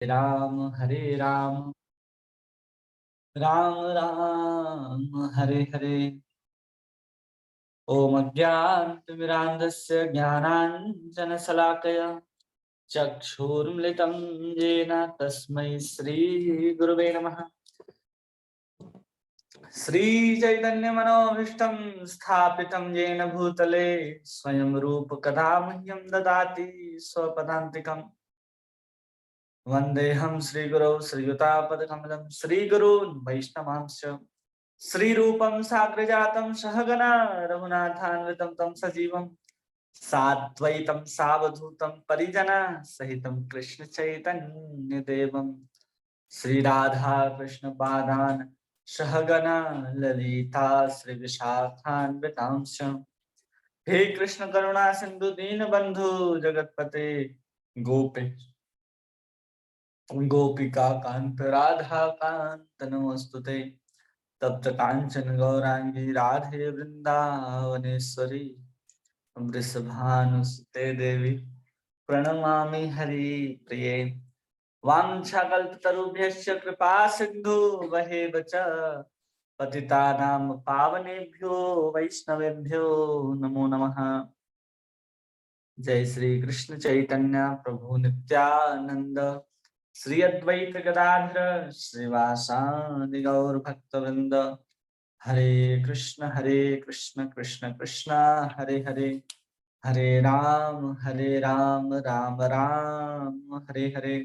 राम हरे राम राम राम हरे हरे। ओम अज्ञानतिमिरान्धस्य ज्ञानाञ्जनशलाकया चक्षुरुन्मिलितं येन तस्मै श्रीगुरुवे नमः। श्रीचैतन्यमनोभीष्टं स्थापितं येन भूतले स्वयं रूपकदा मह्यं ददाति स्वपदान्तिकम्। वन्देऽहं श्रीगुरौ श्रीयुतापदकमलं श्रीगुरून् वैष्णवांश्च श्रीरूपं साग्रजातं सहगना रघुनाथान्वितं तं सजीवं साद्वैतं सावधूतं परिजना सहितं कृष्ण चैतन्य देवं श्रीराधा कृष्ण पादान् सहगना ललिता श्री विशाखान्वितांश्च। हे कृष्ण करुणा सिंधु दीन बंधु जगतपते गोपेश गोपिका कांत राधा कांत नमोस्तुते। तप्त कांचन गौरांगी राधे वृंदावनेश्वरी वृषभानुसुते देवी प्रणमामि हरि प्रिये। वाञ्छाकल्पतरुभ्यश्च कृपा सिन्धु वहेव च पतितानां पावनेभ्यो वैष्णवेभ्यो नमो नमः। जय श्री कृष्ण चैतन्य प्रभु नित्यानंद श्री अद्वैत गदाधर श्रीवासादि गौर भक्तवृंद। हरे कृष्ण कृष्ण कृष्ण हरे हरे, हरे राम राम राम हरे हरे।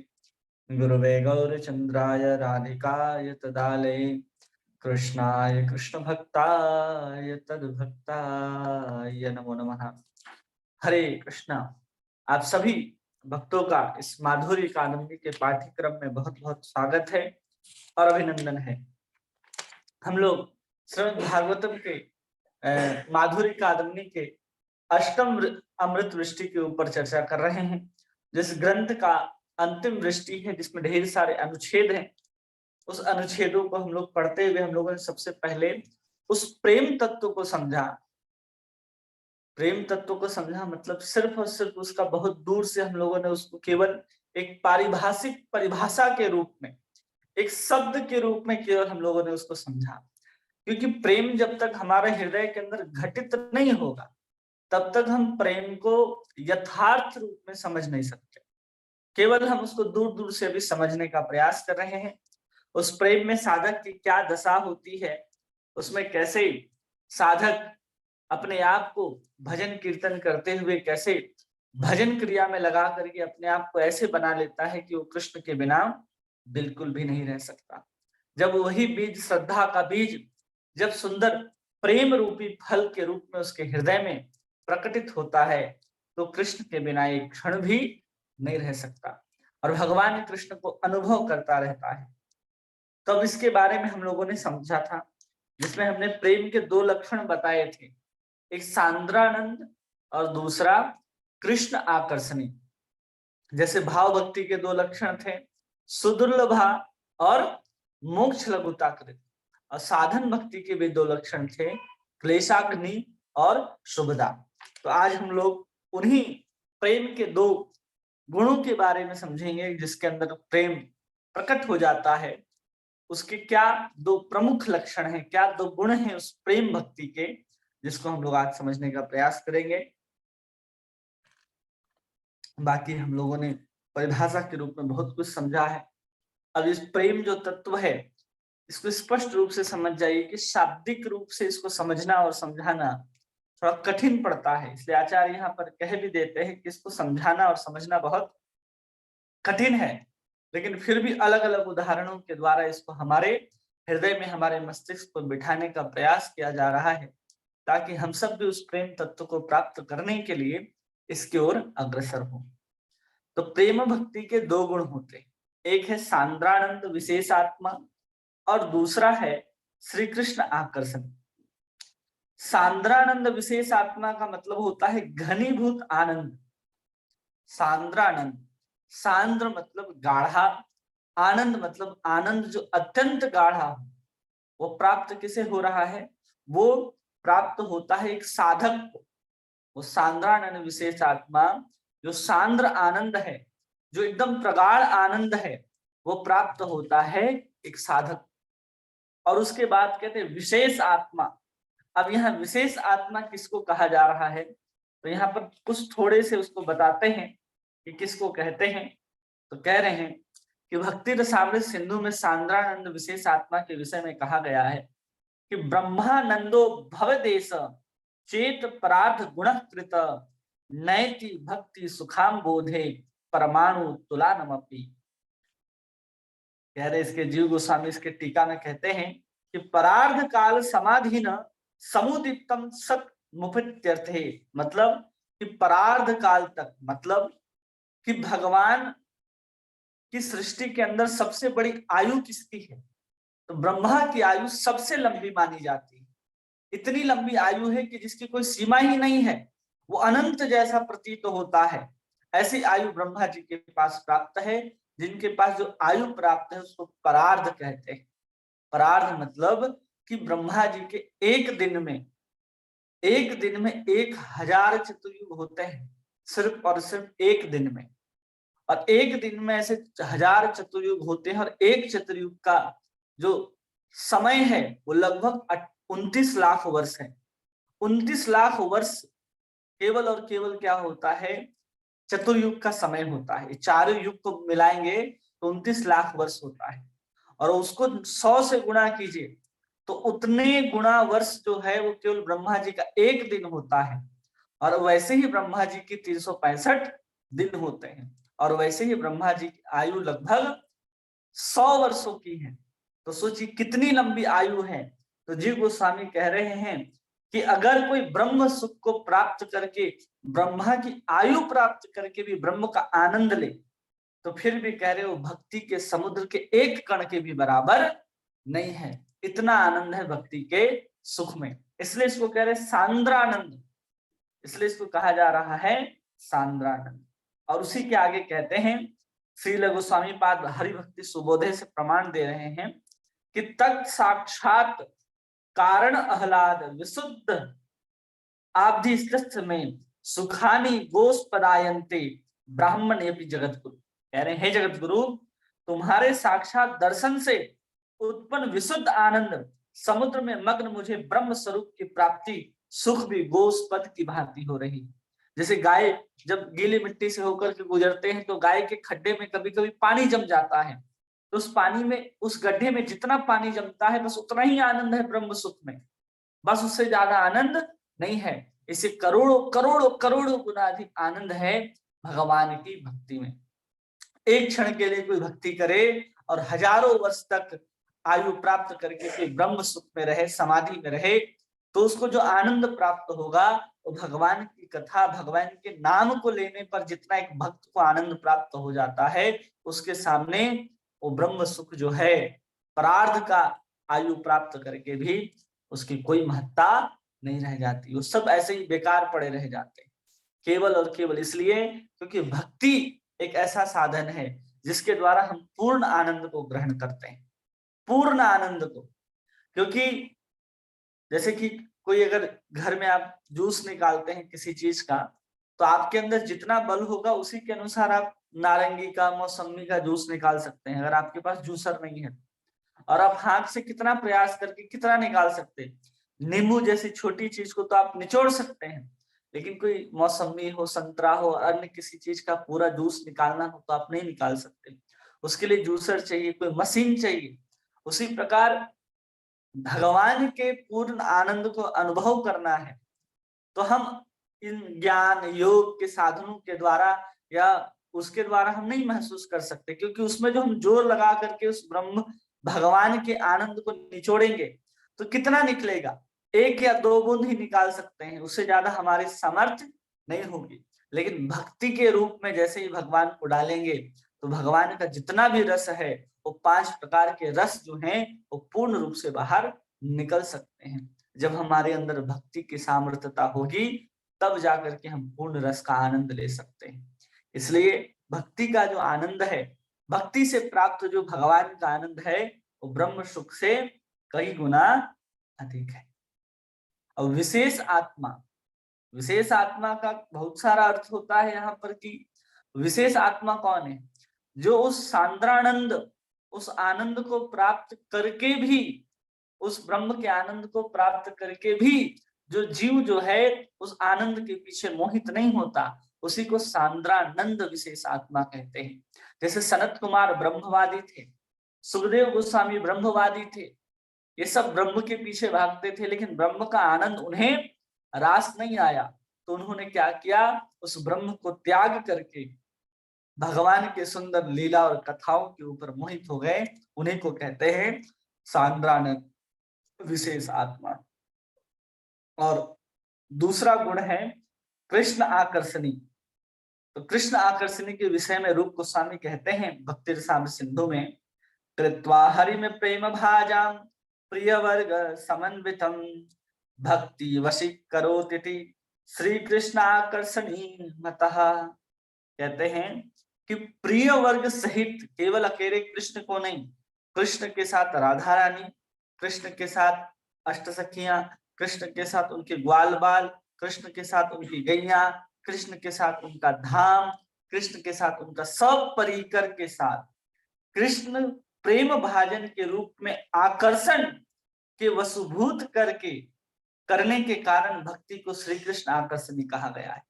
गुरुवे गौरचंद्राय राधिकाय तदालये कृष्णाय कृष्ण भक्ताय तद्भक्ताय नमो नमः। हरे कृष्णा। आप सभी भक्तों का इस माधुरी कादम्बरी के पाठ्यक्रम में बहुत बहुत स्वागत है और अभिनंदन है। हम लोग श्रीमद् भागवतम के माधुरी कादम्बरी के अष्टम अमृत वृष्टि के ऊपर चर्चा कर रहे हैं। जिस ग्रंथ का अंतिम वृष्टि है, जिसमें ढेर सारे अनुच्छेद हैं, उस अनुच्छेदों को हम लोग पढ़ते हुए हम लोगों ने सबसे पहले उस प्रेम तत्व को समझा। प्रेम तत्व को समझा मतलब सिर्फ और सिर्फ उसका बहुत दूर से हम लोगों ने उसको केवल एक पारिभाषिक परिभाषा के रूप में, एक शब्द के रूप में केवल हम लोगों ने उसको समझा। क्योंकि प्रेम जब तक हमारे हृदय के अंदर घटित नहीं होगा तब तक हम प्रेम को यथार्थ रूप में समझ नहीं सकते। केवल हम उसको दूर दूर से भी समझने का प्रयास कर रहे हैं। उस प्रेम में साधक की क्या दशा होती है, उसमें कैसे साधक अपने आप को भजन कीर्तन करते हुए कैसे भजन क्रिया में लगा करके अपने आप को ऐसे बना लेता है कि वो कृष्ण के बिना बिल्कुल भी नहीं रह सकता। जब वही बीज, श्रद्धा का बीज, जब सुंदर प्रेम रूपी फल के रूप में उसके हृदय में प्रकटित होता है तो कृष्ण के बिना एक क्षण भी नहीं रह सकता और भगवान कृष्ण को अनुभव करता रहता है। तो अब इसके बारे में हम लोगों ने समझा था, जिसमें हमने प्रेम के दो लक्षण बताए थे, एक सांद्रानंद और दूसरा कृष्ण आकर्षणी। जैसे भाव भक्ति के दो लक्षण थे, सुदुर्लभा और मोक्ष लघुताकृत, और साधन भक्ति के भी दो लक्षण थे, क्लेशाग्नि और शुभदा। तो आज हम लोग उन्हीं प्रेम के दो गुणों के बारे में समझेंगे, जिसके अंदर प्रेम प्रकट हो जाता है। उसके क्या दो प्रमुख लक्षण हैं, क्या दो गुण हैं उस प्रेम भक्ति के, जिसको हम लोग आज समझने का प्रयास करेंगे। बाकी हम लोगों ने परिभाषा के रूप में बहुत कुछ समझा है। अब इस प्रेम जो तत्व है इसको स्पष्ट रूप से समझ जाइए कि शाब्दिक रूप से इसको समझना और समझाना थोड़ा कठिन पड़ता है। इसलिए आचार्य यहाँ पर कह भी देते हैं कि इसको समझाना और समझना बहुत कठिन है, लेकिन फिर भी अलग अलग उदाहरणों के द्वारा इसको हमारे हृदय में, हमारे मस्तिष्क पर बिठाने का प्रयास किया जा रहा है, ताकि हम सब भी उस प्रेम तत्व को प्राप्त करने के लिए इसकी ओर अग्रसर हो। तो प्रेम भक्ति के दो गुण होते हैं, एक है सांद्रानंद विशेषात्मा और दूसरा है श्री कृष्ण आकर्षण। सांद्रानंद विशेष आत्मा का मतलब होता है घनीभूत आनंद। सांद्रानंद, सांद्र मतलब गाढ़ा, आनंद मतलब आनंद जो अत्यंत गाढ़ा हो। वो प्राप्त किसे हो रहा है? वो प्राप्त होता है एक साधक को। वो सांद्रानंद विशेष आत्मा, जो सांद्र आनंद है, जो एकदम प्रगाढ़ आनंद है वो प्राप्त होता है एक साधक। और उसके बाद कहते हैं विशेष आत्मा। अब यहाँ विशेष आत्मा किसको कहा जा रहा है, तो यहाँ पर कुछ थोड़े से उसको बताते हैं कि किसको कहते हैं। तो कह रहे हैं कि भक्ति रसामृत सिंधु में सांद्रानंद विशेष आत्मा के विषय में कहा गया है कि ब्रह्मानंदो भवदेश चेत परार्थ गुणकृत नैति भक्ति सुखाम बोधे परमाणु तुलानमपि। कह रहे इसके जीव गोस्वामी इसके टीका में कहते हैं कि परार्ध काल समाधि न समुदितम सत मुफत्यर्थे, मतलब कि परार्ध काल तक, मतलब कि भगवान की सृष्टि के अंदर सबसे बड़ी आयु किसकी है, तो ब्रह्मा की आयु सबसे लंबी मानी जाती है। इतनी लंबी आयु है कि जिसकी कोई सीमा ही नहीं है, वो अनंत जैसा प्रतीत होता है। ऐसी आयु ब्रह्मा जी के पास प्राप्त है। जिनके पास जो आयु प्राप्त है उसको परार्ध कहते हैं। परार्ध मतलब कि ब्रह्मा जी के एक दिन में 1000 चतुर्युग होते हैं, सिर्फ और सिर्फ एक दिन में। और एक दिन में ऐसे 1000 चतुर्युग होते हैं, और एक चतुर्युग का जो समय है वो लगभग 29 लाख वर्ष है। 29 लाख वर्ष केवल और केवल क्या होता है, चतुर्युग का समय होता है। चारों युग को मिलाएंगे तो 29 लाख वर्ष होता है। और उसको 100 से गुणा कीजिए तो उतने गुणा वर्ष जो है वो केवल ब्रह्मा जी का एक दिन होता है। और वैसे ही ब्रह्मा जी की 365 दिन होते हैं। और वैसे ही ब्रह्मा जी की आयु लगभग 100 वर्षों की है। तो सोचिए कितनी लंबी आयु है। तो जीव गोस्वामी कह रहे हैं कि अगर कोई ब्रह्म सुख को प्राप्त करके, ब्रह्मा की आयु प्राप्त करके भी ब्रह्म का आनंद ले, तो फिर भी कह रहे हो भक्ति के समुद्र के एक कण के भी बराबर नहीं है। इतना आनंद है भक्ति के सुख में, इसलिए इसको कह रहे सांद्रानंद, इसलिए इसको कहा जा रहा है सांद्रानंद। और उसी के आगे कहते हैं श्रील गोस्वामी पाद हरिभक्ति सुबोधे से प्रमाण दे रहे हैं कि तत् साक्षात कारण आह्लाद विशुद्ध आब्धिस्थ में सुखानी गोस्पदायन्ते ब्राह्मण जगत गुरु। कह रहे हैं जगत गुरु, तुम्हारे साक्षात दर्शन से उत्पन्न विशुद्ध आनंद समुद्र में मग्न मुझे ब्रह्म स्वरूप की प्राप्ति सुख भी गोस्पद की भांति हो रही। जैसे गाय जब गीली मिट्टी से होकर के गुजरते हैं तो गाय के खड्डे में कभी कभी पानी जम जाता है, तो उस पानी में, उस गड्ढे में जितना पानी जमता है बस उतना ही आनंद है ब्रह्म सुख में, बस उससे ज्यादा आनंद नहीं है। इसे करोड़ों करोड़ों करोड़ों गुना अधिक आनंद है भगवान की भक्ति में। एक क्षण के लिए कोई भक्ति करे और हजारों वर्ष तक आयु प्राप्त करके कोई ब्रह्म सुख में रहे, समाधि में रहे, तो उसको जो आनंद प्राप्त होगा वो भगवान की कथा, भगवान के नाम को लेने पर जितना एक भक्त को आनंद प्राप्त हो जाता है, उसके सामने वो ब्रह्म सुख जो है परार्ध का आयु प्राप्त करके भी उसकी कोई महत्ता नहीं रह जाती। वो सब ऐसे ही बेकार पड़े रह जाते हैं, केवल और केवल इसलिए क्योंकि भक्ति एक ऐसा साधन है जिसके द्वारा हम पूर्ण आनंद को ग्रहण करते हैं, पूर्ण आनंद को। क्योंकि जैसे कि कोई अगर घर में आप जूस निकालते हैं किसी चीज का, तो आपके अंदर जितना बल होगा उसी के अनुसार आप नारंगी का, मौसमी का जूस निकाल सकते हैं। अगर आपके पास जूसर नहीं है और आप हाथ से कितना प्रयास करके कितना निकाल सकते हैं। नींबू जैसी छोटी चीज को तो आप निचोड़ सकते हैं, लेकिन कोई मौसमी हो, संतरा हो, अन्य किसी चीज का पूरा जूस निकालना हो तो आप नहीं निकाल सकते। उसके लिए जूसर चाहिए, कोई मशीन चाहिए। उसी प्रकार भगवान के पूर्ण आनंद को अनुभव करना है तो हम इन ज्ञान योग के साधनों के द्वारा या उसके द्वारा हम नहीं महसूस कर सकते, क्योंकि उसमें जो हम जोर लगा करके उस ब्रह्म भगवान के आनंद को निचोड़ेंगे तो कितना निकलेगा, 1 या 2 बूंद ही निकाल सकते हैं, उससे ज्यादा हमारी सामर्थ्य नहीं होगी। लेकिन भक्ति के रूप में जैसे ही भगवान को डालेंगे तो भगवान का जितना भी रस है वो 5 प्रकार के रस जो हैं वो पूर्ण रूप से बाहर निकल सकते हैं। जब हमारे अंदर भक्ति की सामर्थ्यता होगी तब जाकर के हम पूर्ण रस का आनंद ले सकते हैं। इसलिए भक्ति का जो आनंद है, भक्ति से प्राप्त जो भगवान का आनंद है वो ब्रह्म सुख से कई गुना अधिक है। और विशेष आत्मा, विशेष आत्मा का बहुत सारा अर्थ होता है यहाँ पर कि विशेष आत्मा कौन है? जो उस सांद्रानंद, उस आनंद को प्राप्त करके भी, उस ब्रह्म के आनंद को प्राप्त करके भी जो जीव जो है उस आनंद के पीछे मोहित नहीं होता, उसी को सांद्रानंद विशेष आत्मा कहते हैं। जैसे सनत कुमार ब्रह्मवादी थे, सुखदेव गोस्वामी ब्रह्मवादी थे, ये सब ब्रह्म के पीछे भागते थे, लेकिन ब्रह्म का आनंद उन्हें रास नहीं आया, तो उन्होंने क्या किया, उस ब्रह्म को त्याग करके भगवान के सुंदर लीला और कथाओं के ऊपर मोहित हो गए। उन्हीं को कहते हैं सांद्रानंद विशेष आत्मा। और दूसरा गुण है कृष्ण आकर्षणी। तो कृष्ण आकर्षणी के विषय में रूप गोस्वामी कहते हैं भक्ति रसामृत सिंधु में, कृत्वा हरि में प्रेम भाजाम प्रिय वर्ग समन्वितम भक्ति वशीकरोति श्री कृष्ण आकर्षणी मतः। कहते हैं कि प्रिय वर्ग सहित, केवल अकेले कृष्ण को नहीं, कृष्ण के साथ राधा रानी, कृष्ण के साथ अष्टसखियां, कृष्ण के साथ उनके ग्वाल बाल, कृष्ण के साथ उनकी गैया, कृष्ण के साथ उनका धाम, कृष्ण के साथ उनका सब परिकर के साथ कृष्ण प्रेम भाजन के रूप में आकर्षण के वशुभूत करने के कारण भक्ति को श्री कृष्ण आकर्षणी कहा गया है।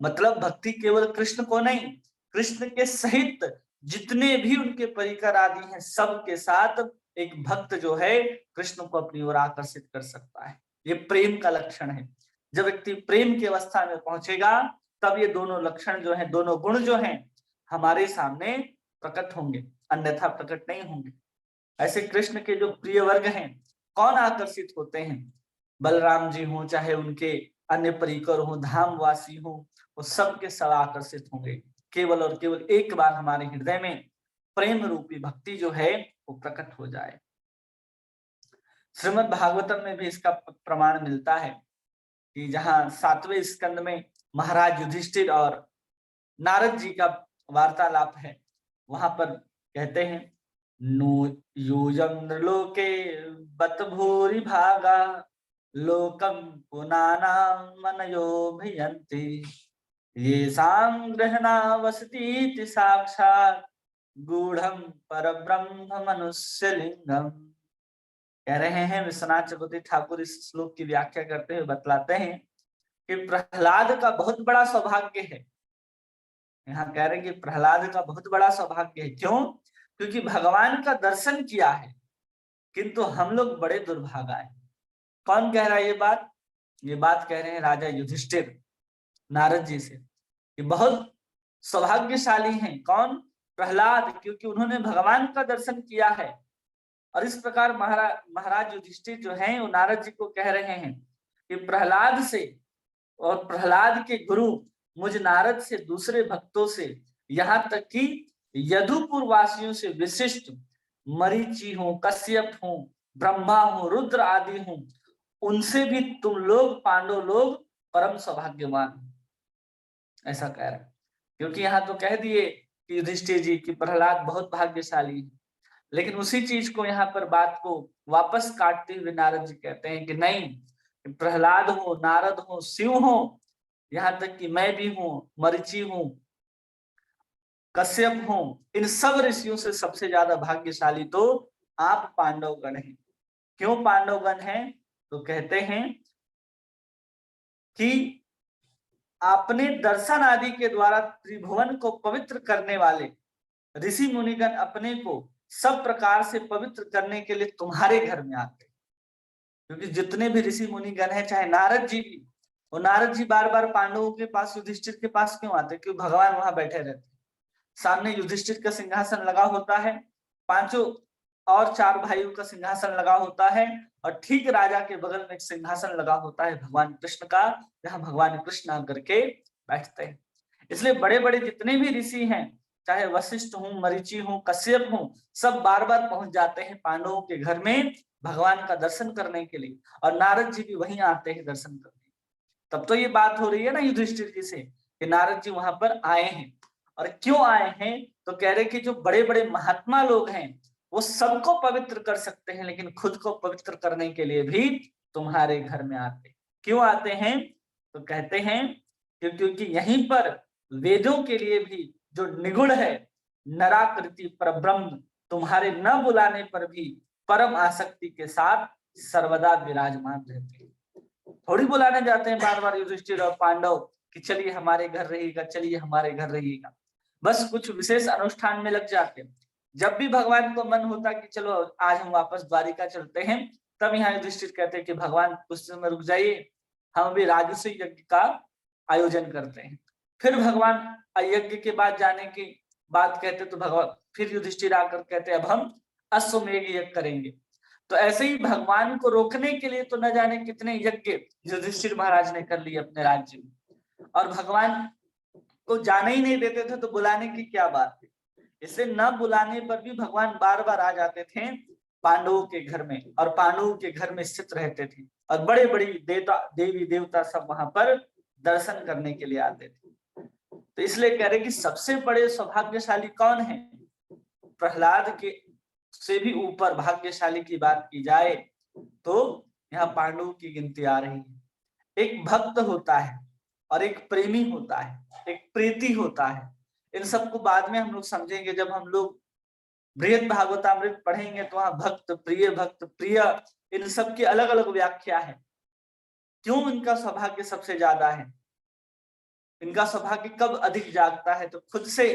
मतलब भक्ति केवल कृष्ण को नहीं, कृष्ण के सहित जितने भी उनके परिकर आदि हैं, सबके साथ एक भक्त जो है कृष्ण को अपनी ओर आकर्षित कर सकता है। ये प्रेम का लक्षण है। जब व्यक्ति प्रेम की अवस्था में पहुंचेगा तब ये दोनों लक्षण जो है, दोनों गुण जो हैं हमारे सामने प्रकट होंगे, अन्यथा प्रकट नहीं होंगे। ऐसे कृष्ण के जो प्रिय वर्ग हैं, कौन आकर्षित होते हैं? बलराम जी हो, चाहे उनके अन्य परिकर हो, धामवासी हो, वो सबके सब आकर्षित होंगे। केवल और केवल एक बार हमारे हृदय में प्रेम रूपी भक्ति जो है वो प्रकट हो जाए। श्रीमद् भागवतम में भी इसका प्रमाण मिलता है कि जहां 7वें स्कंद में महाराज युधिष्ठिर और नारद जी का वार्तालाप है, वहां पर कहते हैं नो योजम लोके बत भूरि भागा लोकम पुनाना मनयो भियन्ति ये ग्रहणा वसती साक्षात गूढ़म परब्रह्म मनुष्य लिंगम। कह रहे हैं विश्वनाथ चक्रवर्ती ठाकुर इस श्लोक की व्याख्या करते हुए बतलाते हैं कि प्रहलाद का बहुत बड़ा सौभाग्य है। यहाँ कह रहे हैं कि प्रहलाद का बहुत बड़ा सौभाग्य है। क्यों? क्योंकि भगवान का दर्शन किया है, किंतु हम लोग बड़े दुर्भागा हैं। कौन कह रहा है ये बात? ये बात कह रहे हैं राजा युधिष्ठिर नारद जी से कि बहुत सौभाग्यशाली हैं। कौन? प्रहलाद, क्योंकि उन्होंने भगवान का दर्शन किया है। और इस प्रकार महाराज युधिष्ठिर जो हैं वो नारद जी को कह रहे हैं कि प्रहलाद से और प्रहलाद के गुरु मुझ नारद से, दूसरे भक्तों से, यहाँ तक कि यदुपुर वासियों से विशिष्ट मरीचि हो, कश्यप हो, ब्रह्मा हो, रुद्र आदि हो, उनसे भी तुम लोग पांडव लोग परम सौभाग्यवान, ऐसा कह रहे हैं। क्योंकि यहाँ तो कह दिए कि युधिष्ठिर जी की प्रहलाद बहुत भाग्यशाली है, लेकिन उसी चीज को यहाँ पर बात को वापस काटते हुए नारद जी कहते हैं कि नहीं, प्रहलाद हो, नारद हो, शिव हो, यहाँ तक कि मैं भी हूं, मरीचि हूं, कश्यप हूं, इन सब ऋषियों से सबसे ज्यादा भाग्यशाली तो आप पांडवगण हैं। क्यों पांडवगण हैं? तो कहते हैं कि आपने दर्शन आदि के द्वारा त्रिभुवन को पवित्र करने वाले ऋषि मुनिगण अपने को सब प्रकार से पवित्र करने के लिए तुम्हारे घर में आते। क्योंकि जितने भी ऋषि मुनिगण हैं, चाहे नारद जी भी, और नारद जी बार बार पांडवों के पास, युधिष्ठिर के पास क्यों आते? क्योंकि भगवान वहां बैठे रहते। सामने युधिष्ठिर का सिंहासन लगा होता है, पांचों और 4 भाइयों का सिंहासन लगा होता है, और ठीक राजा के बगल में एक सिंहासन लगा होता है भगवान कृष्ण का, जहां भगवान कृष्ण आकर के बैठते हैं। इसलिए बड़े बड़े जितने भी ऋषि हैं, चाहे वशिष्ठ हो, मरीचि हो, कश्यप हो, सब बार बार पहुंच जाते हैं पांडवों के घर में भगवान का दर्शन करने के लिए, और नारद जी भी वहीं आते हैं दर्शन करने। तब तो ये बात हो रही है ना युधिष्ठिर जी से कि नारद जी वहां पर आए हैं। और क्यों आए हैं? तो कह रहे कि जो बड़े बड़े महात्मा लोग हैं वो सबको पवित्र कर सकते हैं, लेकिन खुद को पवित्र करने के लिए भी तुम्हारे घर में आते। क्यों आते हैं? तो कहते हैं क्योंकि यहीं पर वेदों के लिए भी जो निगुण है, नराकृति परब्रह्म तुम्हारे न बुलाने पर भी परम आसक्ति के साथ सर्वदा विराजमान रहते हैं। थोड़ी बुलाने जाते हैं बार बार युधिष्ठिर और पांडव कि चलिए हमारे घर रहिएगा, चलिए हमारे घर रहिएगा, बस कुछ विशेष अनुष्ठान में लग जाते हैं। जब भी भगवान को मन होता कि चलो आज हम वापस द्वारिका चलते हैं, तब यहाँ युधिष्ठिर कहते हैं कि भगवान कुछ समय रुक जाइए, हम अभी राजसूय यज्ञ का आयोजन करते हैं। फिर भगवान यज्ञ के बाद जाने की बात कहते तो भगवान फिर युधिष्ठिर आकर कहते अब हम अश्वमेध यज्ञ करेंगे। तो ऐसे ही भगवान को रोकने के लिए तो न जाने कितने यज्ञ युधिष्ठिर महाराज ने कर लिए अपने राज्य में, और भगवान को जाने ही नहीं देते थे तो बुलाने की क्या बात है। इसे न बुलाने पर भी भगवान बार बार आ जाते थे पांडवों के घर में, और पांडवों के घर में स्थित रहते थे, और बड़े बड़ी देवता देवी देवता सब वहां पर दर्शन करने के लिए आते थे। तो इसलिए कह रहे कि सबसे बड़े सौभाग्यशाली कौन है? प्रहलाद के से भी ऊपर भाग्यशाली की बात की जाए तो यहाँ पांडवों की गिनती आ रही है। एक भक्त होता है और एक प्रेमी होता है, एक प्रीति होता है। इन सबको बाद में हम लोग समझेंगे, जब हम लोग बृहद भागवतामृत पढ़ेंगे तो वहां भक्त प्रिय इन सब की अलग अलग व्याख्या है। क्यों इनका सौभाग्य सबसे ज्यादा है, इनका सौभाग्य कब अधिक जागता है? तो खुद से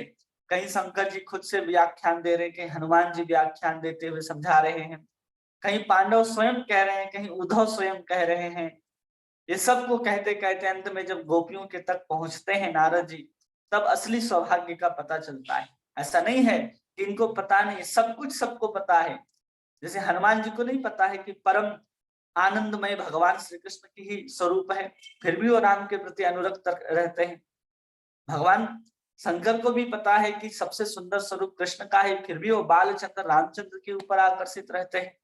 कहीं शंकर जी खुद से व्याख्यान दे रहे हैं, कहीं हनुमान जी व्याख्यान देते हुए समझा रहे हैं, कहीं पांडव स्वयं कह रहे हैं, कहीं उद्धव स्वयं कह रहे हैं। ये सब को कहते कहते अंत में जब गोपियों के तक पहुंचते हैं नारद जी, तब असली सौभाग्य का पता चलता है। ऐसा नहीं है कि इनको पता नहीं, सब कुछ सबको पता है। जैसे हनुमान जी को नहीं पता है कि परम आनंदमय भगवान श्री कृष्ण की ही स्वरूप है, फिर भी वो राम के प्रति अनुरक्त रहते हैं। भगवान शंकर को भी पता है कि सबसे सुंदर स्वरूप कृष्ण का है, फिर भी वो बालचंद्र रामचंद्र के ऊपर आकर्षित रहते हैं।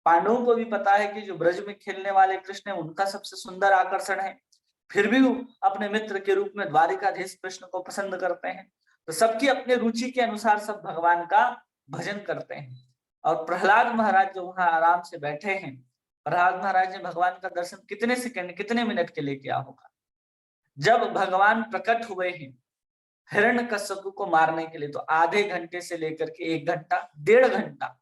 पांडवों को भी पता है कि जो ब्रज में खेलने वाले कृष्ण है उनका सबसे सुंदर आकर्षण है, फिर भी वो अपने मित्र के रूप में द्वारिकाधीश कृष्ण को पसंद करते हैं। तो सबकी अपने रुचि के अनुसार सब भगवान का भजन करते हैं। और प्रहलाद महाराज जो वहां आराम से बैठे हैं, प्रहलाद महाराज ने भगवान का दर्शन कितने सेकंड कितने मिनट के लिए किया होगा? जब भगवान प्रकट हुए हैं हिरण्यकश्यप को मारने के लिए, तो आधे घंटे से लेकर के 1 घंटा 1.5 घंटा,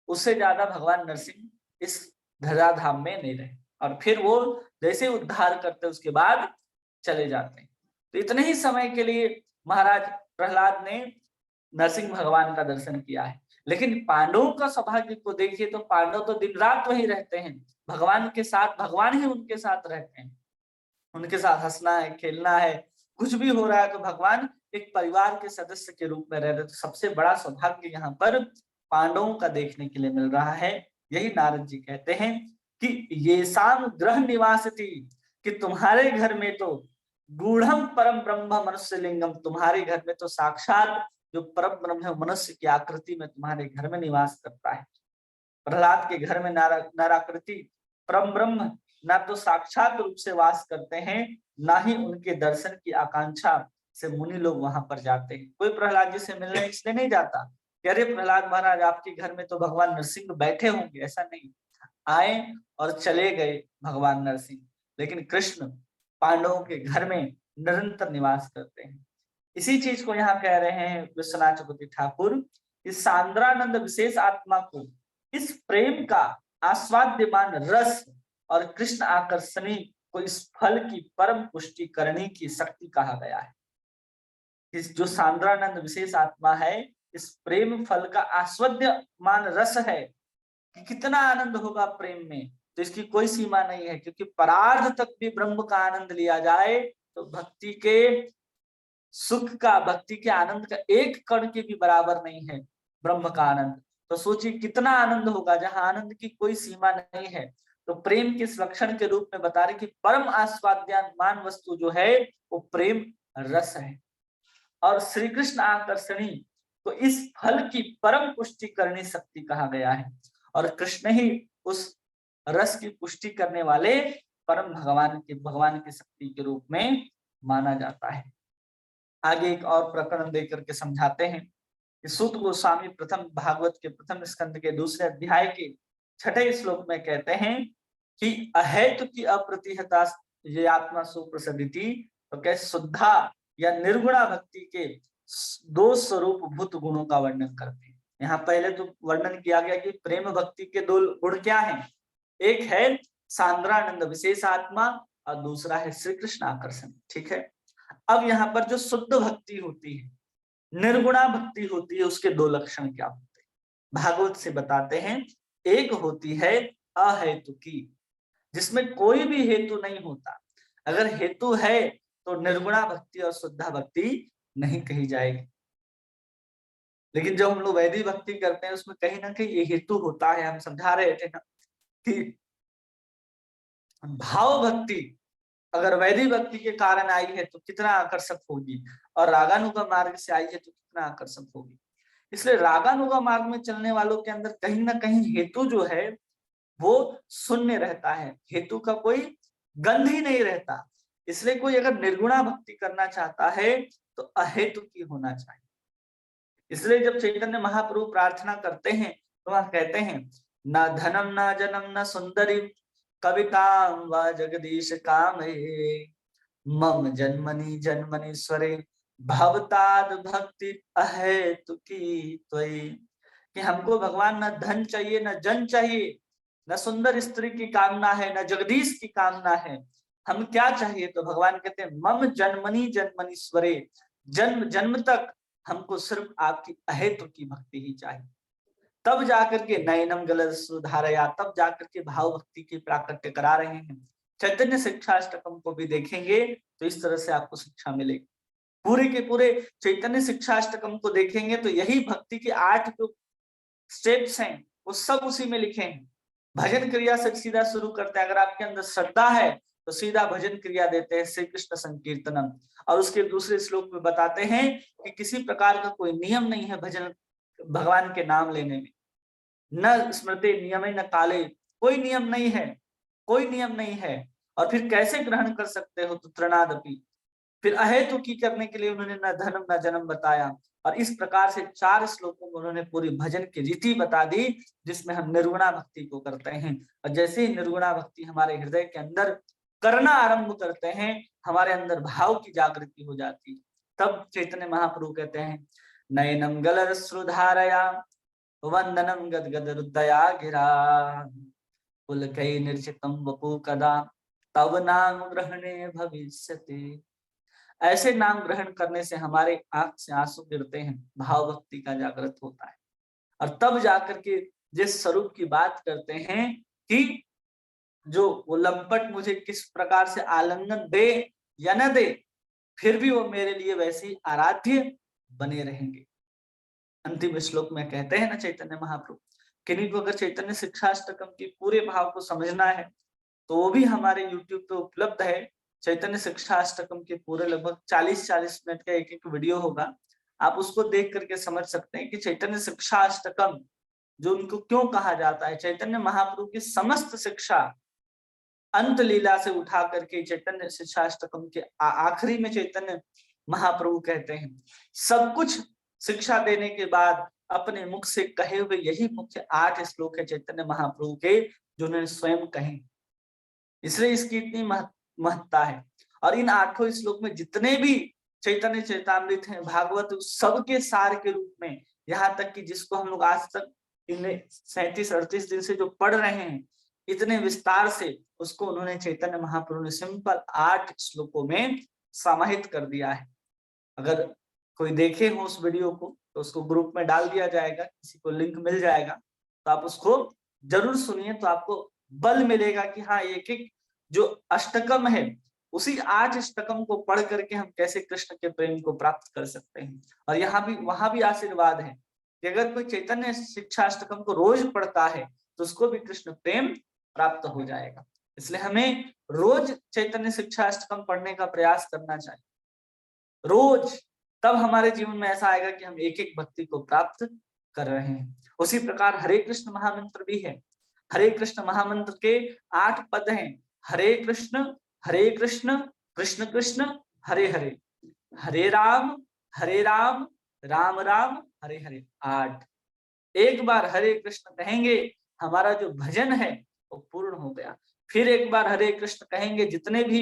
उससे ज्यादा भगवान नरसिंह इस धराधाम में नहीं रहे, और फिर वो जैसे उद्धार करते उसके बाद चले जाते हैं। तो इतने ही समय के लिए महाराज प्रहलाद ने नरसिंह भगवान का दर्शन किया है। लेकिन पांडवों का सौभाग्य को देखिए तो पांडव तो दिन रात वहीं रहते हैं, भगवान के साथ, भगवान ही उनके साथ रहते हैं, उनके साथ हंसना है, खेलना है, कुछ भी हो रहा है तो भगवान एक परिवार के सदस्य के रूप में रह रहे। तो सबसे बड़ा सौभाग्य यहाँ पर पांडवों का देखने के लिए मिल रहा है। यही नारद जी कहते हैं कि ये शाम ग्रह निवास थी, कि तुम्हारे घर में तो गूढ़म परम ब्रह्म मनुष्य लिंगम, तुम्हारे घर में तो साक्षात जो परम ब्रह्म है मनुष्य की आकृति में तुम्हारे घर में निवास करता है। प्रहलाद के घर में नाराकृति परम ब्रह्म ना तो साक्षात रूप से वास करते हैं, ना ही उनके दर्शन की आकांक्षा से मुनि लोग वहां पर जाते हैं। कोई प्रहलाद जी से मिलने इसलिए नहीं जाता कि अरे प्रहलाद महाराज आपके घर में तो भगवान नरसिंह बैठे होंगे, ऐसा नहीं, आए और चले गए भगवान नरसिंह। लेकिन कृष्ण पांडवों के घर में निरंतर निवास करते हैं। इसी चीज को यहाँ कह रहे हैं विश्वनाथ चक्रवर्ती ठाकुर, इस सांद्रानंद विशेष आत्मा को इस प्रेम का आस्वाद्यमान रस और कृष्ण आकर्षणी को इस फल की परम पुष्टि करने की शक्ति कहा गया है। इस जो सांद्रानंद विशेष आत्मा है, इस प्रेम फल का आस्वाद्यमान रस है कि कितना आनंद होगा प्रेम में, तो इसकी कोई सीमा नहीं है। क्योंकि परार्ध तक भी ब्रह्म का आनंद लिया जाए तो भक्ति के सुख का, भक्ति के आनंद का एक कण के भी बराबर नहीं है ब्रह्म का आनंद। तो सोचिए कितना आनंद होगा जहां आनंद की कोई सीमा नहीं है। तो प्रेम के लक्षण के रूप में बता रहे कि परम आस्वाद्यमान वस्तु जो है वो प्रेम रस है। और श्री कृष्ण आकर्षणी तो इस फल की परम पुष्टि करने शक्ति कहा गया है, और कृष्ण ही उस रस की पुष्टि करने वाले परम भगवान की शक्ति के रूप में माना जाता है। आगे एक और प्रकरण देकर के समझाते हैं कि सूत गोस्वामी प्रथम भागवत के प्रथम स्कंद के 2 अध्याय के 6 श्लोक में कहते हैं कि अहेतु की अप्रतिहता ये आत्मा सुप्रसिद्धि, तो कैसे शुद्धा या निर्गुणा भक्ति के दो स्वरूप भूत गुणों का वर्णन करते हैं। यहाँ पहले तो वर्णन किया गया कि प्रेम भक्ति के दो गुण क्या हैं, एक है सांद्रानंद विशेष आत्मा और दूसरा है श्री कृष्ण आकर्षण। ठीक है, अब यहाँ पर जो शुद्ध भक्ति होती है, निर्गुणा भक्ति होती है, उसके दो लक्षण क्या होते हैं भागवत से बताते हैं। एक होती है अहेतुकी, जिसमें कोई भी हेतु नहीं होता। अगर हेतु है तो निर्गुणा भक्ति और शुद्धा भक्ति नहीं कही जाएगी। लेकिन जब हम लोग वैदिक भक्ति करते हैं उसमें कहीं ना कहीं ये हेतु होता है। हम समझा रहे थे ना कि भाव भक्ति अगर वैदिक भक्ति के कारण आई है तो कितना आकर्षक होगी, और रागानुगा मार्ग से आई है तो कितना आकर्षक होगी। इसलिए रागानुगा मार्ग में चलने वालों के अंदर कहीं ना कहीं हेतु जो है वो शून्य रहता है, हेतु का कोई गंध ही नहीं रहता। इसलिए कोई अगर निर्गुणा भक्ति करना चाहता है तो अहेतु की होना चाहिए। इसलिए जब चैतन्य महाप्रभु प्रार्थना करते हैं तो वह कहते हैं न धनम न जनम न सुंदरी कविताम व जगदीश काम मम जन्मनि जन्मनीश्वरे भवताद भक्ति अहेतु की त्वयि। कि हमको भगवान न धन चाहिए, न जन चाहिए, न सुंदर स्त्री की कामना है, न जगदीश की कामना है। हम क्या चाहिए तो भगवान कहते हैं मम जन्मनि जन्मनीश्वरे, जन्म जन्म तक हमको सिर्फ आपकी अहेतु की भक्ति ही चाहिए। तब जाकर के नयनम गलत सुधारया, तब जाकर के भाव भक्ति की प्राकट्य करा रहे हैं। चैतन्य शिक्षाष्टकम को भी देखेंगे तो इस तरह से आपको शिक्षा मिलेगी। पूरे के पूरे चैतन्य शिक्षाष्टकम को देखेंगे तो यही भक्ति के 8 जो स्टेप्स हैं वो सब उसी में लिखे हैं। भजन क्रिया से सीधा शुरू करते हैं। अगर आपके अंदर श्रद्धा है तो सीधा भजन क्रिया देते हैं श्री कृष्ण संकीर्तनम, और उसके दूसरे श्लोक में बताते हैं कि किसी प्रकार का कोई नियम नहीं है भजन भगवान के नाम लेने में, न स्मृति नियम न काले, कोई नियम नहीं है, कोई नियम नहीं है। और फिर कैसे ग्रहण कर सकते हो तो तृणादपि, फिर अहेतु की करने के लिए उन्होंने न धर्म न जन्म बताया। और इस प्रकार से 4 श्लोकों में उन्होंने पूरी भजन की रीति बता दी जिसमें हम निर्गुणा भक्ति को करते हैं। और जैसे ही निर्गुणा भक्ति हमारे हृदय के अंदर करना आरंभ करते हैं, हमारे अंदर भाव की जागृति हो जाती है। तब चैतन्य महाप्रभु कहते हैं नयनम गलर श्रुधारया वंदनम गदगद हृदया गिरा पुलकै निर्चितम वपु कदा तव नाम ग्रहणे भविष्यति। ऐसे नाम ग्रहण करने से हमारे आंख से आंसू गिरते हैं, भाव भक्ति का जागृत होता है। और तब जाकर के जिस स्वरूप की बात करते हैं कि जो वो लंपट मुझे किस प्रकार से आलिंगन दे या न दे, फिर भी वो मेरे लिए वैसे ही आराध्य बने रहेंगे। अंतिम श्लोक में कहते हैं ना चैतन्य महाप्रभु, किन्हीं को अगर चैतन्य शिक्षाष्टकम के पूरे भाव को समझना है तो वो भी हमारे YouTube पे उपलब्ध है। चैतन्य शिक्षाष्टकम के पूरे लगभग 40-40 मिनट का एक वीडियो होगा, आप उसको देख करके समझ सकते हैं कि चैतन्य शिक्षाष्टकम जो उनको क्यों कहा जाता है। चैतन्य महाप्रभु की समस्त शिक्षा अंत लीला से उठा करके चैतन्य शिक्षाष्टकम के आखिरी में चैतन्य महाप्रभु कहते हैं सब कुछ शिक्षा देने के बाद अपने मुख से कहे हुए यही मुख्य 8 श्लोक है चैतन्य महाप्रभु के, जो उन्होंने स्वयं कहे। इसलिए इसकी इतनी महत्ता है। और इन 8 श्लोक में जितने भी चैतन्य चैतामृत हैं, भागवत, सबके सार के रूप में, यहाँ तक कि जिसको हम लोग आज तक इन 37-38 दिन से जो पढ़ रहे हैं, इतने विस्तार से उसको उन्होंने चैतन्य महाप्रभु ने सिंपल 8 श्लोकों में समाहित कर दिया है। अगर कोई देखे हो उस वीडियो को तो उसको ग्रुप में डाल दिया जाएगा, किसी को लिंक मिल जाएगा, तो आप उसको जरूर सुनिए, तो आपको बल मिलेगा कि हाँ एक एक जो अष्टकम है उसी 8 अष्टकम को पढ़ करके हम कैसे कृष्ण के प्रेम को प्राप्त कर सकते हैं। और यहाँ भी वहां भी आशीर्वाद है कि अगर कोई चैतन्य शिक्षा अष्टकम को रोज पढ़ता है तो उसको भी कृष्ण प्रेम प्राप्त हो जाएगा। इसलिए हमें रोज चैतन्य शिक्षा अष्टकम पढ़ने का प्रयास करना चाहिए, रोज। तब हमारे जीवन में ऐसा आएगा कि हम एक एक भक्ति को प्राप्त कर रहे हैं। उसी प्रकार हरे कृष्ण महामंत्र भी है। हरे कृष्ण महामंत्र के 8 पद हैं। हरे कृष्ण कृष्ण कृष्ण हरे हरे, हरे राम राम राम हरे हरे। 8 एक बार हरे कृष्ण कहेंगे, हमारा जो भजन है वो पूर्ण हो गया। फिर एक बार हरे कृष्ण कहेंगे, जितने भी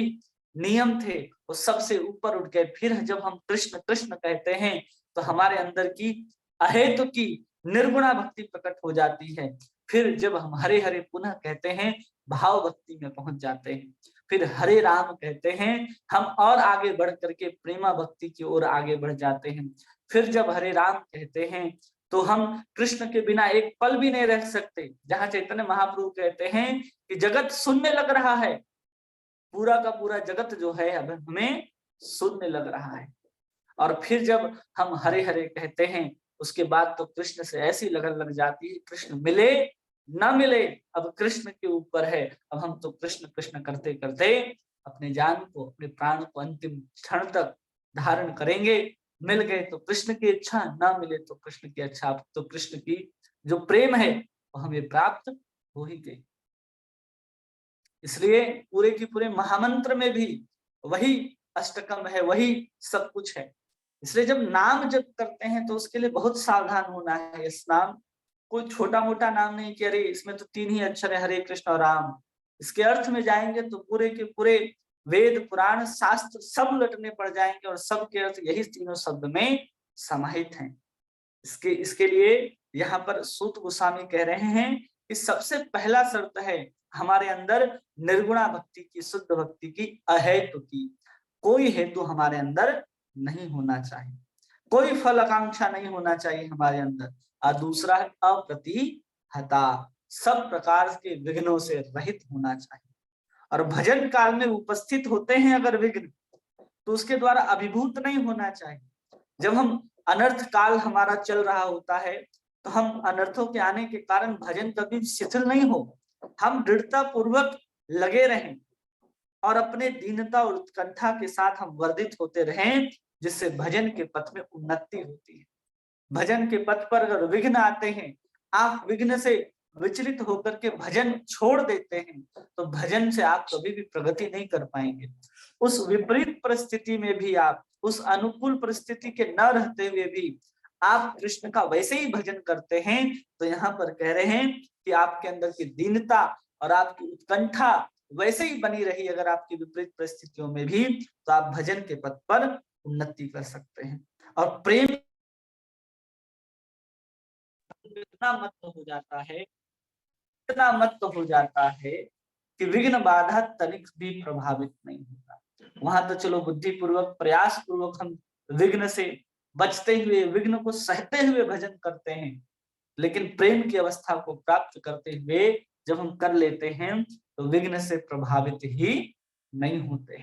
नियम थे वो सबसे ऊपर उठ गए। फिर जब हम कृष्ण कृष्ण कहते हैं तो हमारे अंदर की अहेतु की निर्गुणा भक्ति प्रकट हो जाती है। फिर जब हम हरे हरे पुनः कहते हैं भाव भक्ति में पहुंच जाते हैं। फिर हरे राम कहते हैं हम और आगे बढ़ करके प्रेमा भक्ति की ओर आगे बढ़ जाते हैं। फिर जब हरे राम कहते हैं तो हम कृष्ण के बिना एक पल भी नहीं रह सकते। जहां चैतन्य महाप्रभु कहते हैं कि जगत सुनने लग रहा है, पूरा का पूरा जगत जो है अब हमें सुनने लग रहा है। और फिर जब हम हरे हरे कहते हैं उसके बाद तो कृष्ण से ऐसी लगन लग जाती है, कृष्ण मिले ना मिले अब कृष्ण के ऊपर है। अब हम तो कृष्ण कृष्ण करते करते अपने जान को, अपने प्राण को अंतिम क्षण तक धारण करेंगे। मिल गए तो कृष्ण की इच्छा, ना मिले तो कृष्ण की इच्छा। तो कृष्ण की जो प्रेम है वो हमें प्राप्त हो ही गई। इसलिए पूरे की पूरे महामंत्र में भी वही अष्टकम है, वही सब कुछ है। इसलिए जब नाम जप करते हैं तो उसके लिए बहुत सावधान होना है। इस नाम कोई छोटा मोटा नाम नहीं कि अरे इसमें तो 3 ही अक्षर है, हरे कृष्ण और राम। इसके अर्थ में जाएंगे तो पूरे के पूरे वेद पुराण शास्त्र सब लटने पड़ जाएंगे और सब के अर्थ यही तीनों शब्द में समाहित हैं। इसके लिए यहाँ पर सूत गोस्वामी कह रहे हैं कि सबसे पहला शर्त है हमारे अंदर निर्गुणा भक्ति की, शुद्ध भक्ति की, अहेतु की। कोई हेतु हमारे अंदर नहीं होना चाहिए, कोई फल आकांक्षा नहीं होना चाहिए हमारे अंदर। और दूसरा है अप्रतिहता, सब प्रकार के विघ्नों से रहित होना चाहिए। और भजन काल में उपस्थित होते हैं अगर विघ्न, तो उसके द्वारा अभिभूत नहीं होना चाहिए। जब हम अनर्थ काल हमारा चल रहा होता है तो हम अनर्थों के आने के कारण भजन कभी शिथिल नहीं हो, हम दृढ़ता पूर्वक लगे रहें और अपने दीनता और उत्कंठा के साथ हम वर्धित होते रहें, जिससे भजन के पथ में उन्नति होती है। भजन के पथ पर अगर विघ्न आते हैं, आप विघ्न से विचलित होकर के भजन छोड़ देते हैं, तो भजन से आप कभी भी प्रगति नहीं कर पाएंगे। उस विपरीत परिस्थिति में भी आप, उस अनुकूल परिस्थिति के न रहते हुए भी आप कृष्ण का वैसे ही भजन करते हैं, तो यहाँ पर कह रहे हैं कि आपके अंदर की दीनता और आपकी उत्कंठा वैसे ही बनी रही अगर आपकी विपरीत परिस्थितियों में भी, तो आप भजन के पथ पर उन्नति कर सकते हैं। और प्रेम इतना मत हो जाता है, इतना मत हो जाता है कि विघ्न बाधा तनिक भी प्रभावित नहीं होता। वहां तो चलो बुद्धि पूर्वक, प्रयास पूर्वक हम विघ्न से बचते हुए, विघ्न को सहते हुए भजन करते हैं, लेकिन प्रेम की अवस्था को प्राप्त करते हुए जब हम कर लेते हैं तो विघ्न से प्रभावित ही नहीं होते।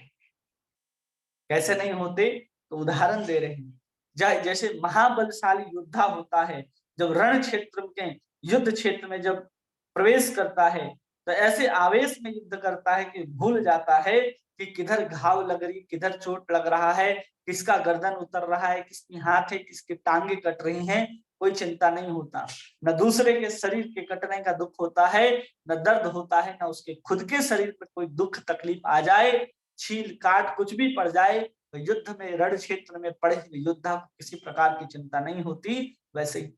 कैसे नहीं होते? तो उदाहरण दे रहे हैं, जैसे महाबलशाली योद्धा होता है, जब रण क्षेत्र के युद्ध क्षेत्र में जब प्रवेश करता है तो ऐसे आवेश में युद्ध करता है कि भूल जाता है कि किधर घाव लग रही, किधर चोट लग रहा है, किसका गर्दन उतर रहा है, किसकी हाथ है, किसकी टांगे कट रही हैं, कोई चिंता नहीं होता। न दूसरे के शरीर के कटने का दुख होता है, न दर्द होता है, न उसके खुद के शरीर पर कोई दुख तकलीफ आ जाए, छील काट कुछ भी पड़ जाए, तो युद्ध में, रण क्षेत्र में पड़े हुए योद्धा को किसी प्रकार की चिंता नहीं होती। वैसे ही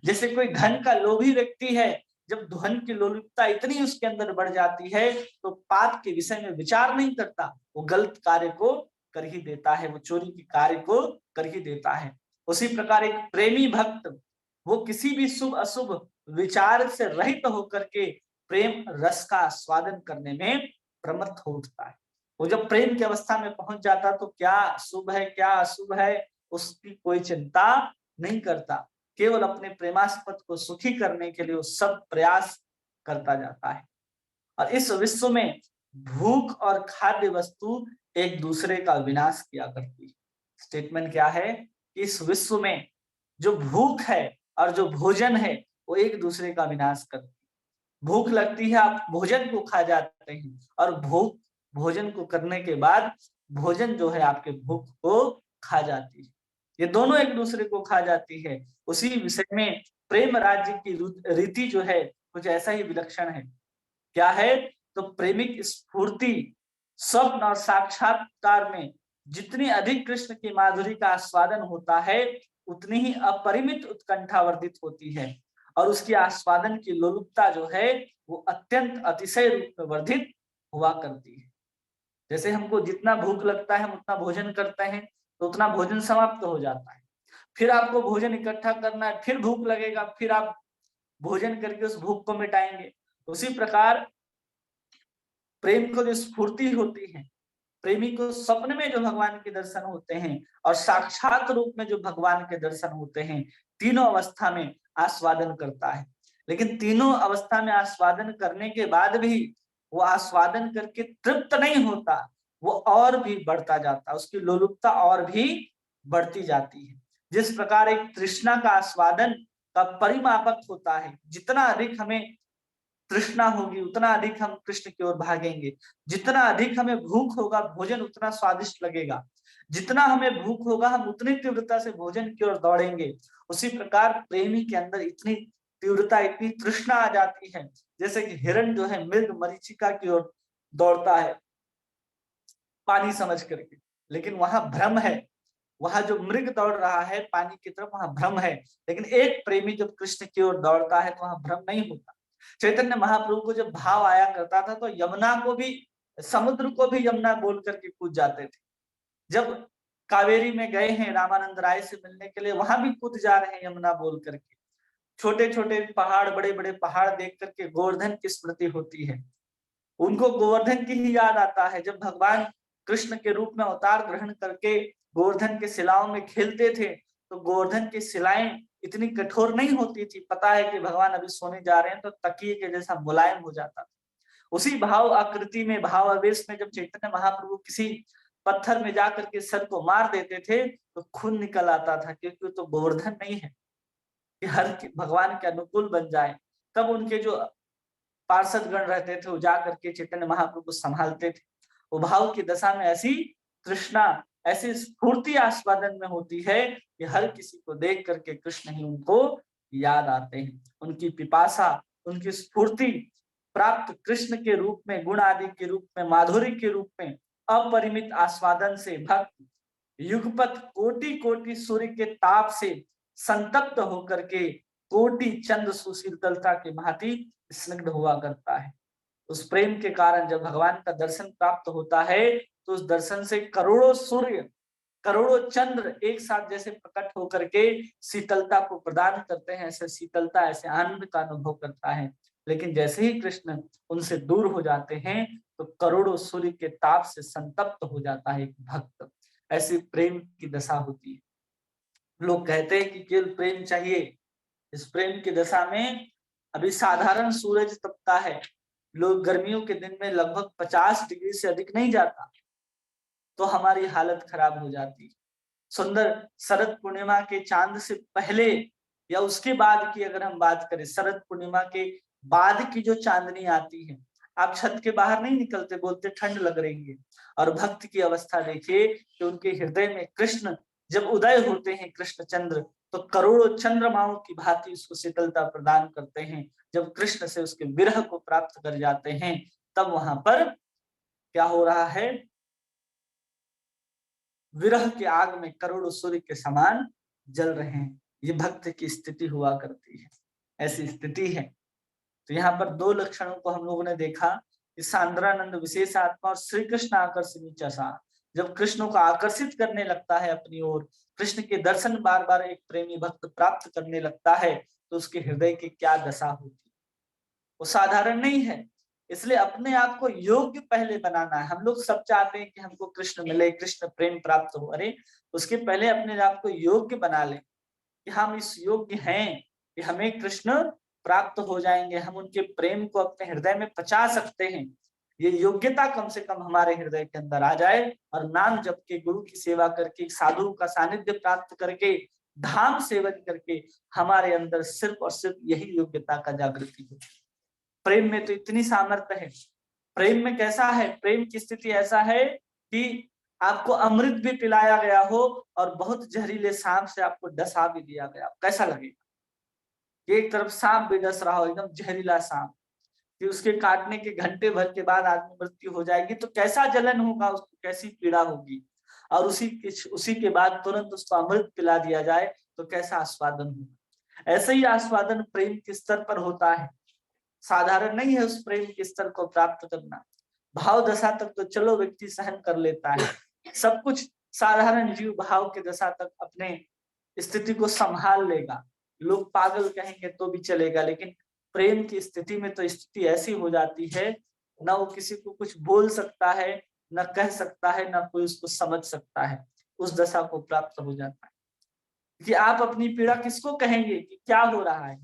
जैसे कोई धन का लोभी व्यक्ति है, जब धन की लोलुपता इतनी उसके अंदर बढ़ जाती है तो पाप के विषय में विचार नहीं करता, वो गलत कार्य को कर ही देता है, वो चोरी के कार्य को कर ही देता है। उसी प्रकार एक प्रेमी भक्त, वो किसी भी शुभ अशुभ विचार से रहित होकर के प्रेम रस का स्वादन करने में प्रमत्त हो उठता है। वो जब प्रेम की अवस्था में पहुंच जाता तो क्या शुभ है क्या अशुभ है उसकी कोई चिंता नहीं करता, केवल अपने प्रेमास्पद को सुखी करने के लिए वो सब प्रयास करता जाता है। और इस विश्व में भूख और खाद्य वस्तु एक दूसरे का विनाश किया करती है। स्टेटमेंट क्या है? इस विश्व में जो भूख है और जो भोजन है वो एक दूसरे का विनाश करती है। भूख लगती है, आप भोजन को खा जाते हैं, और भूख भोजन को करने के बाद भोजन जो है आपके भूख को खा जाती है। ये दोनों एक दूसरे को खा जाती है। उसी विषय में प्रेम राज्य की रीति जो है कुछ ऐसा ही विलक्षण है। क्या है? तो प्रेमिक स्फूर्ति, स्वप्न और साक्षात्कार में जितनी अधिक कृष्ण की माधुरी का आस्वादन होता है, उतनी ही अपरिमित उत्कंठा वर्धित होती है, और उसकी आस्वादन की लोलुपता जो है वो अत्यंत अतिशय रूप में वर्धित हुआ करती है। जैसे हमको जितना भूख लगता है हम उतना भोजन करते हैं तो उतना भोजन समाप्त हो जाता है, फिर आपको भोजन इकट्ठा करना है, फिर भूख लगेगा, फिर आप भोजन करके उस भूख को मिटाएंगे। उसी प्रकार प्रेम को जो स्फूर्ति होती है, प्रेमी को सपने में जो भगवान के दर्शन होते हैं और साक्षात रूप में जो भगवान के दर्शन होते हैं, तीनों अवस्था में आस्वादन करता है। लेकिन तीनों अवस्था में आस्वादन करने के बाद भी वो आस्वादन करके तृप्त नहीं होता, वो और भी बढ़ता जाता है, उसकी लोलुपता और भी बढ़ती जाती है। जिस प्रकार एक तृष्णा का आस्वादन का परिमापक होता है, जितना अधिक हमें तृष्णा होगी उतना अधिक हम कृष्ण की ओर भागेंगे, जितना अधिक हमें भूख होगा भोजन उतना स्वादिष्ट लगेगा, जितना हमें भूख होगा हम उतनी तीव्रता से भोजन की ओर दौड़ेंगे। उसी प्रकार प्रेमी के अंदर इतनी तीव्रता, इतनी तृष्णा आ जाती है, जैसे कि हिरण जो है मृग मरीचिका की ओर दौड़ता है पानी समझ करके, लेकिन वहां भ्रम है, वहां जो मृग दौड़ रहा है पानी की तरफ वहां भ्रम है, लेकिन एक प्रेमी जब कृष्ण की ओर दौड़ता है तो वहां भ्रम नहीं होता। चैतन्य महाप्रभु को जब भाव आया करता था तो यमुना को भी, समुद्र को भी यमुना बोल करके कूद जाते थे। जब कावेरी में गए हैं रामानंद राय से मिलने के लिए, वहां भी कूद जा रहे हैं यमुना बोल करके। छोटे छोटे पहाड़, बड़े बड़े पहाड़ देख करके गोवर्धन की स्मृति होती है, उनको गोवर्धन की ही याद आता है। जब भगवान कृष्ण के रूप में अवतार ग्रहण करके गोवर्धन के शिलाओं में खेलते थे तो गोवर्धन की शिलाएं इतनी कठोर नहीं होती थी, पता है कि भगवान अभी सोने जा रहे हैं तो तकिए के जैसा मुलायम हो जाता था। उसी भाव आकृति में, भाव आवेश में जब चैतन्य महाप्रभु किसी पत्थर में जाकर के सर को मार देते थे तो खून निकल आता था, क्योंकि तो गोवर्धन नहीं है कि हर भगवान के अनुकूल बन जाए। तब उनके जो पार्षद गण रहते थे वो जाकर के चैतन्य महाप्रभु को संभालते थे। वो भाव की दशा में ऐसी तृष्णा, ऐसी स्फूर्ति आस्वादन में होती है कि हर किसी को देख करके कृष्ण ही उनको याद आते हैं। उनकी पिपासा, उनकी स्फूर्ति प्राप्त कृष्ण के रूप में, गुण आदि के रूप में, माधुर्य के रूप में अपरिमित आस्वादन से भक्त युगपत कोटि कोटि सूर्य के ताप से संतप्त होकर के कोटि चंद्र सुशीतलता के भांति स्निग्ध हुआ करता है। उस प्रेम के कारण जब भगवान का दर्शन प्राप्त होता है तो उस दर्शन से करोड़ों सूर्य, करोड़ों चंद्र एक साथ जैसे प्रकट होकर के शीतलता को प्रदान करते हैं, ऐसे शीतलता, ऐसे आनंद का अनुभव करता है। लेकिन जैसे ही कृष्ण उनसे दूर हो जाते हैं तो करोड़ों सूर्य के ताप से संतप्त हो जाता है एक भक्त। ऐसी प्रेम की दशा होती है। लोग कहते हैं कि केवल प्रेम चाहिए। इस प्रेम की दशा में अभी साधारण सूरज तपता है, लोग गर्मियों के दिन में लगभग 50 डिग्री से अधिक नहीं जाता तो हमारी हालत खराब हो जाती है। सुंदर शरद पूर्णिमा के चांद से पहले या उसके बाद की अगर हम बात करें, शरद पूर्णिमा के बाद की जो चांदनी आती है, आप छत के बाहर नहीं निकलते, बोलते ठंड लग रही है। और भक्त की अवस्था देखिए कि उनके हृदय में कृष्ण जब उदय होते हैं, कृष्ण चंद्र, तो करोड़ों चंद्रमाओं की भांति उसको शीतलता प्रदान करते हैं। जब कृष्ण से उसके विरह को प्राप्त कर जाते हैं तब वहां पर क्या हो रहा है, विरह के आग में करोड़ों सूर्य के समान जल रहे हैं। ये भक्त की स्थिति हुआ करती है, ऐसी स्थिति है। तो यहाँ पर दो लक्षणों को हम लोगों ने देखा कि सांद्रानंद विशेष आत्मा और श्री कृष्ण आकर्षणी चसा। जब कृष्ण को आकर्षित करने लगता है अपनी ओर, कृष्ण के दर्शन बार बार एक प्रेमी भक्त प्राप्त करने लगता है तो उसके हृदय की क्या दशा होती है, वो साधारण नहीं है। इसलिए अपने आप को योग्य पहले बनाना है। हम लोग सब चाहते हैं कि हमको कृष्ण मिले, कृष्ण प्रेम प्राप्त हो, अरे उसके पहले अपने आप को योग्य बना लें कि हम इस योग्य हैं कि हमें कृष्ण प्राप्त हो जाएंगे, हम उनके प्रेम को अपने हृदय में पचा सकते हैं। ये योग्यता कम से कम हमारे हृदय के अंदर आ जाए और नाम जप के, गुरु की सेवा करके, साधु का सानिध्य प्राप्त करके, धाम सेवन करके हमारे अंदर सिर्फ और सिर्फ यही योग्यता का जागृति हो। प्रेम में तो इतनी सामर्थ्य है। प्रेम में कैसा है, प्रेम की स्थिति ऐसा है कि आपको अमृत भी पिलाया गया हो और बहुत जहरीले सांप से आपको डसा भी दिया गया, कैसा लगेगा? एक तरफ सांप भी डस रहा हो, एकदम जहरीला सांप, कि उसके काटने के घंटे भर के बाद आदमी मृत्यु हो जाएगी तो कैसा जलन होगा, उसको कैसी पीड़ा होगी। और उसी के बाद तुरंत उसको अमृत पिला दिया जाए तो कैसा आस्वादन होगा। ऐसे ही आस्वादन प्रेम के स्तर पर होता है, साधारण नहीं है उस प्रेम के स्तर को प्राप्त करना। भाव दशा तक तो चलो व्यक्ति सहन कर लेता है, सब कुछ साधारण जीव भाव के दशा तक अपने स्थिति को संभाल लेगा, लोग पागल कहेंगे तो भी चलेगा, लेकिन प्रेम की स्थिति में तो स्थिति ऐसी हो जाती है, ना वो किसी को कुछ बोल सकता है, न कह सकता है, ना कोई उसको समझ सकता है, उस दशा को प्राप्त हो जाता है कि आप अपनी पीड़ा किसको कहेंगे कि क्या हो रहा है।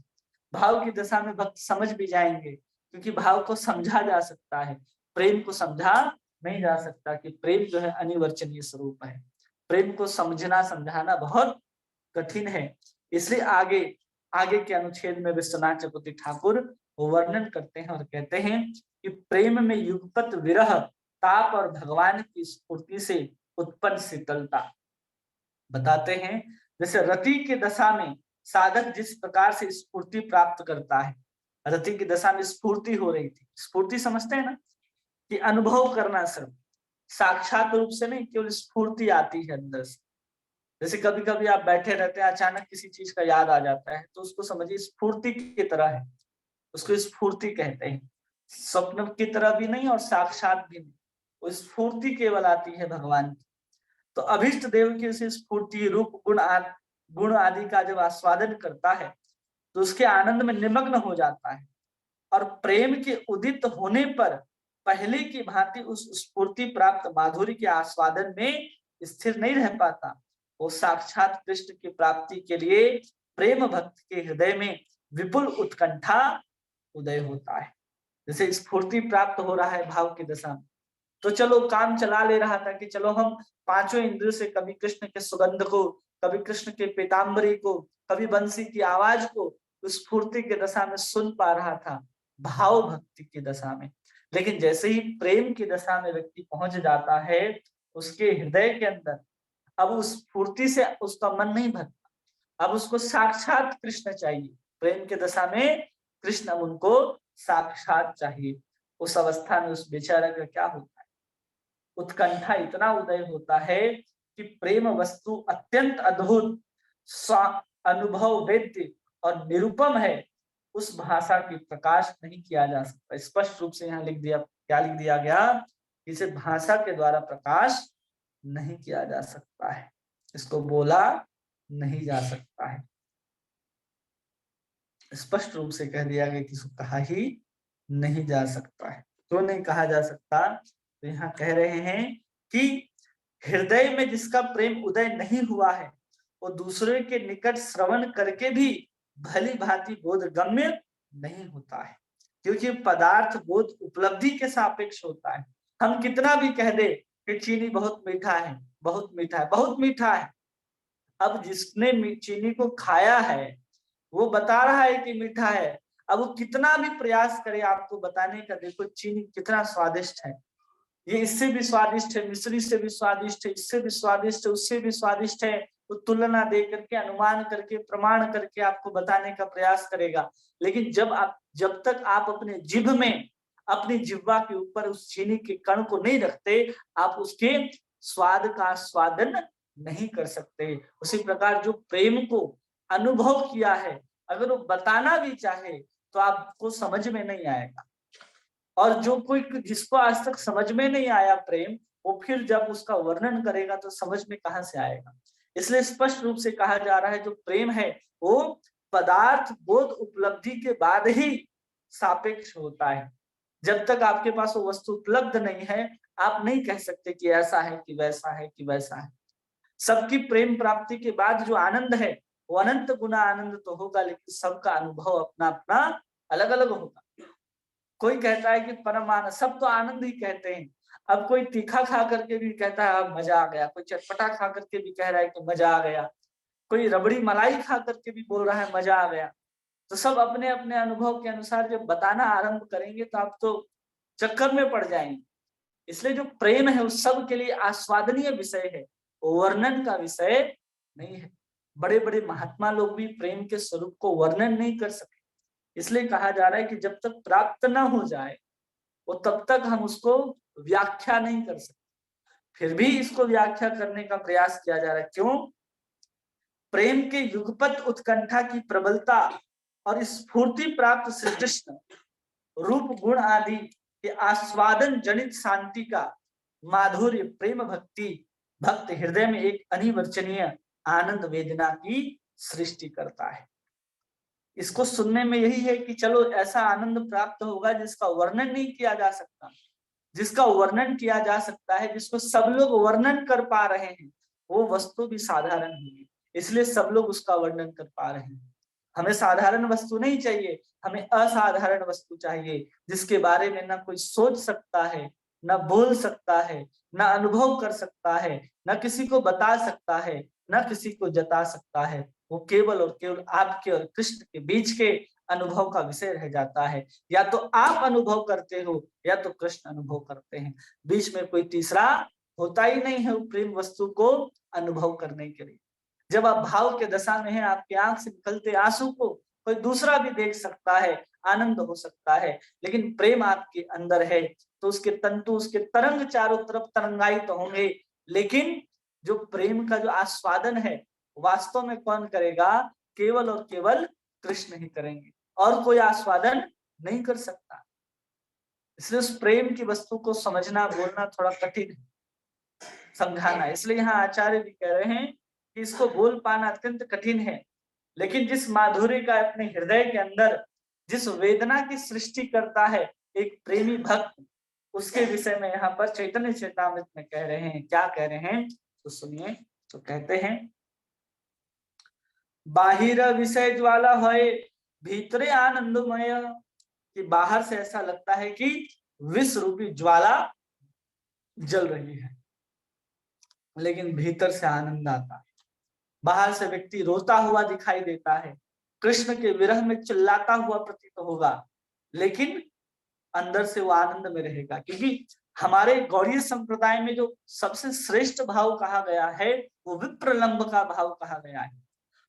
भाव की दशा में भक्त समझ भी जाएंगे, क्योंकि भाव को समझा जा सकता है, प्रेम को समझा नहीं जा सकता, कि प्रेम जो है अनिर्वचनीय स्वरूप है, प्रेम को समझना समझाना बहुत कठिन है। इसलिए आगे आगे के अनुच्छेद में विश्वनाथ चक्रवर्ती ठाकुर वर्णन करते हैं और कहते हैं कि प्रेम में युगपत विरह ताप और भगवान की स्फूर्ति से उत्पन्न शीतलता बताते हैं। जैसे रति की दशा में साधक जिस प्रकार से स्फूर्ति प्राप्त करता है, रति की दशा में स्फूर्ति हो रही थी, स्फूर्ति समझते हैं ना, कि अनुभव करना सिर्फ साक्षात रूप से नहीं, केवल स्फूर्ति आती है अंदर से। जैसे कभी कभी आप बैठे रहते हैं, अचानक किसी चीज का याद आ जाता है, तो उसको समझिए स्फूर्ति की तरह है, उसको स्फूर्ति कहते हैं, स्वप्न की तरह भी नहीं और साक्षात भी नहीं, वो स्फूर्ति केवल आती है भगवान की। तो अभिष्ट देव की उसे स्फूर्ति रूप गुण आदि का जब आस्वादन करता है तो उसके आनंद में निमग्न हो जाता है, और प्रेम के उदित होने पर पहले की भांति उस स्फूर्ति प्राप्त माधुर्य के आस्वादन में स्थिर नहीं रह पाता, वो साक्षात कृष्ण की प्राप्ति के लिए प्रेम भक्त के हृदय में विपुल उत्कंठा उदय होता है। जैसे स्फूर्ति प्राप्त हो रहा है भाव की दशा में, तो चलो काम चला ले रहा था कि चलो हम पांचों इंद्रियों से कभी कृष्ण के सुगंध को, कभी कृष्ण के पीताम्बरी को, कभी बंसी की आवाज को स्फूर्ति की दशा में सुन पा रहा था, भाव भक्ति की दशा में। लेकिन जैसे ही प्रेम की दशा में व्यक्ति पहुंच जाता है, उसके हृदय के अंदर अब उस स्फूर्ति से उसका मन नहीं भरता, अब उसको साक्षात कृष्ण चाहिए। प्रेम के दशा में कृष्ण उनको साक्षात चाहिए। उस अवस्था में उस बेचारे का क्या होता है, उत्कंठा इतना उदय होता है कि प्रेम वस्तु अत्यंत अद्भुत, अनुभव वेद्य और निरुपम है, उस भाषा की प्रकाश नहीं किया जा सकता। स्पष्ट रूप से यहाँ लिख दिया, क्या लिख दिया गया, इसे भाषा के द्वारा प्रकाश नहीं किया जा सकता है, इसको बोला नहीं जा सकता है, स्पष्ट रूप से कह दिया गया कि इसको कहा ही नहीं जा सकता है। क्यों नहीं कहा जा सकता, तो यहाँ कह रहे हैं कि हृदय में जिसका प्रेम उदय नहीं हुआ है, वो दूसरे के निकट श्रवण करके भी भली भांति बोध गम्य नहीं होता है, क्योंकि पदार्थ बोध उपलब्धि के सापेक्ष होता है। हम कितना भी कह दे कि चीनी बहुत मीठा है, बहुत मीठा है, बहुत मीठा है, अब जिसने चीनी को खाया है वो बता रहा है कि मीठा है, अब वो कितना भी प्रयास करे आपको बताने का, देखो चीनी कितना स्वादिष्ट है, ये इससे भी स्वादिष्ट है, मिश्री से भी स्वादिष्ट है, इससे भी स्वादिष्ट है, उससे भी स्वादिष्ट है, तो तुलना दे करके, अनुमान करके, प्रमाण करके आपको बताने का प्रयास करेगा। लेकिन जब तक आप अपने जिभ में, अपनी जिह्वा के ऊपर उस चीनी के कण को नहीं रखते, आप उसके स्वाद का आस्वादन नहीं कर सकते। उसी प्रकार जो प्रेम को अनुभव किया है, अगर वो बताना भी चाहे तो आपको समझ में नहीं आएगा, और जो कोई जिसको आज तक समझ में नहीं आया प्रेम, वो फिर जब उसका वर्णन करेगा तो समझ में कहां से आएगा। इसलिए स्पष्ट रूप से कहा जा रहा है जो प्रेम है वो पदार्थ बोध उपलब्धि के बाद ही सापेक्ष होता है। जब तक आपके पास वो वस्तु उपलब्ध नहीं है, आप नहीं कह सकते कि ऐसा है कि वैसा है कि वैसा है। सबकी प्रेम प्राप्ति के बाद जो आनंद है वो अनंत गुना आनंद तो होगा, लेकिन सबका अनुभव अपना अपना अलग अलग होगा। कोई कहता है कि परम आनंद, सब तो आनंद ही कहते हैं। अब कोई तीखा खा करके भी कहता है अब मजा आ गया, कोई चटपटा खा करके भी कह रहा है कि मजा आ गया, कोई रबड़ी मलाई खा करके भी बोल रहा है मजा आ गया। तो सब अपने अपने अनुभव के अनुसार जब बताना आरंभ करेंगे तो आप तो चक्कर में पड़ जाएंगे। इसलिए जो प्रेम है उस सब के लिए आस्वादनीय विषय है, वर्णन का विषय नहीं है। बड़े बड़े महात्मा लोग भी प्रेम के स्वरूप को वर्णन नहीं कर सके, इसलिए कहा जा रहा है कि जब तक प्राप्त ना हो जाए वो तब तक हम उसको व्याख्या नहीं कर सकते। फिर भी इसको व्याख्या करने का प्रयास किया जा रहा है। क्यों? प्रेम के युगपत उत्कंठा की प्रबलता और स्फूर्ति प्राप्त श्री कृष्ण रूप गुण आदि कि आस्वादन जनित शांति का माधुर्य प्रेम भक्ति भक्त हृदय में एक अनिवर्चनीय आनंद वेदना की सृष्टि करता है। इसको सुनने में यही है कि चलो ऐसा आनंद प्राप्त होगा जिसका वर्णन नहीं किया जा सकता, जिसका वर्णन किया जा सकता है, जिसको सब लोग वर्णन कर पा रहे हैं, वो वस्तु भी साधारण होगी, इसलिए सब लोग उसका वर्णन कर पा रहे हैं। हमें साधारण वस्तु नहीं चाहिए, हमें असाधारण वस्तु चाहिए, जिसके बारे में ना कोई सोच सकता है, ना बोल सकता है, ना अनुभव कर सकता है, ना किसी को बता सकता है, ना किसी को जता सकता है। वो केवल और केवल आपके और कृष्ण के बीच के अनुभव का विषय रह जाता है। या तो आप अनुभव करते हो या तो कृष्ण अनुभव करते हैं, बीच में कोई तीसरा होता ही नहीं है प्रेम वस्तु को अनुभव करने के लिए। जब आप भाव के दशा में हैं, आपकी आंख से निकलते आंसू को कोई दूसरा भी देख सकता है, आनंद हो सकता है, लेकिन प्रेम आपके अंदर है तो उसके तंतु, उसके तरंग चारों तरफ तरंगायित तो होंगे, लेकिन जो प्रेम का जो आस्वादन है वास्तव में कौन करेगा? केवल और केवल कृष्ण ही करेंगे, और कोई आस्वादन नहीं कर सकता। इसलिए उस प्रेम की वस्तु को समझना, बोलना थोड़ा कठिन है, समझाना। इसलिए यहाँ आचार्य भी कह रहे हैं कि इसको बोल पाना अत्यंत कठिन है, लेकिन जिस माधुर्य का अपने हृदय के अंदर जिस वेदना की सृष्टि करता है एक प्रेमी भक्त, उसके विषय में यहाँ पर चैतन्य चेतामृत में कह रहे हैं। क्या कह रहे हैं तो सुनिए। तो कहते हैं, बाहिर विषय ज्वाला है भीतरे आनंदमय, कि बाहर से ऐसा लगता है कि विष रूपी ज्वाला जल रही है, लेकिन भीतर से आनंद आता है। बाहर से व्यक्ति रोता हुआ दिखाई देता है, कृष्ण के विरह में चिल्लाता हुआ प्रतीत होगा, लेकिन अंदर से वो आनंद में रहेगा। क्योंकि हमारे गौड़ीय संप्रदाय में जो सबसे श्रेष्ठ भाव कहा गया है वो विप्रलंब का भाव कहा गया है।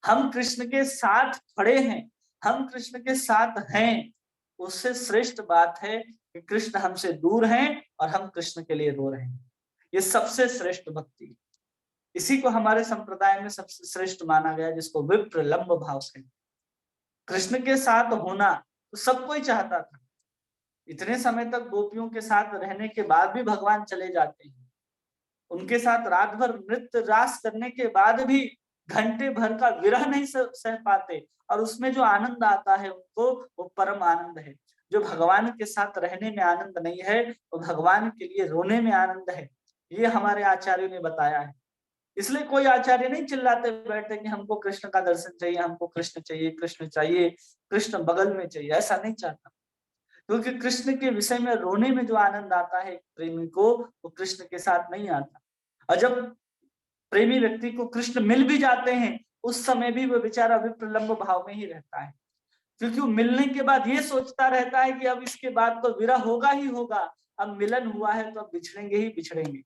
हम कृष्ण के साथ खड़े हैं, हम कृष्ण के साथ हैं, उससे श्रेष्ठ बात है कि कृष्ण हमसे दूर हैं और हम कृष्ण के लिए रो रहे हैं। ये सबसे श्रेष्ठ भक्ति, इसी को हमारे संप्रदाय में सबसे श्रेष्ठ माना गया, जिसको विप्रलंब भाव कहते हैं। कृष्ण के साथ होना तो सब कोई चाहता था। इतने समय तक गोपियों के साथ रहने के बाद भी भगवान चले जाते हैं, उनके साथ रात भर नृत्य रास करने के बाद भी घंटे भर का विरह नहीं सह पाते, और उसमें जो आनंद आता है उनको वो परम आनंद है। जो भगवान के साथ रहने में आनंद नहीं है वो भगवान के लिए रोने में आनंद है, ये हमारे आचार्यों ने बताया है। इसलिए कोई आचार्य नहीं चिल्लाते बैठते कि हमको कृष्ण का दर्शन चाहिए, हमको कृष्ण चाहिए, कृष्ण चाहिए, कृष्ण बगल में चाहिए, ऐसा नहीं चाहता। क्योंकि कृष्ण के विषय में रोने में जो आनंद आता है प्रेमी को, वो कृष्ण के साथ नहीं आता। और जब प्रेमी व्यक्ति को कृष्ण मिल भी जाते हैं, उस समय भी वो बेचारा विप्रलंब भाव में ही रहता है, क्योंकि वो मिलने के बाद ये सोचता रहता है कि अब इसके बाद तो विरह होगा ही होगा, अब मिलन हुआ है तो अब बिछड़ेंगे ही बिछड़ेंगे।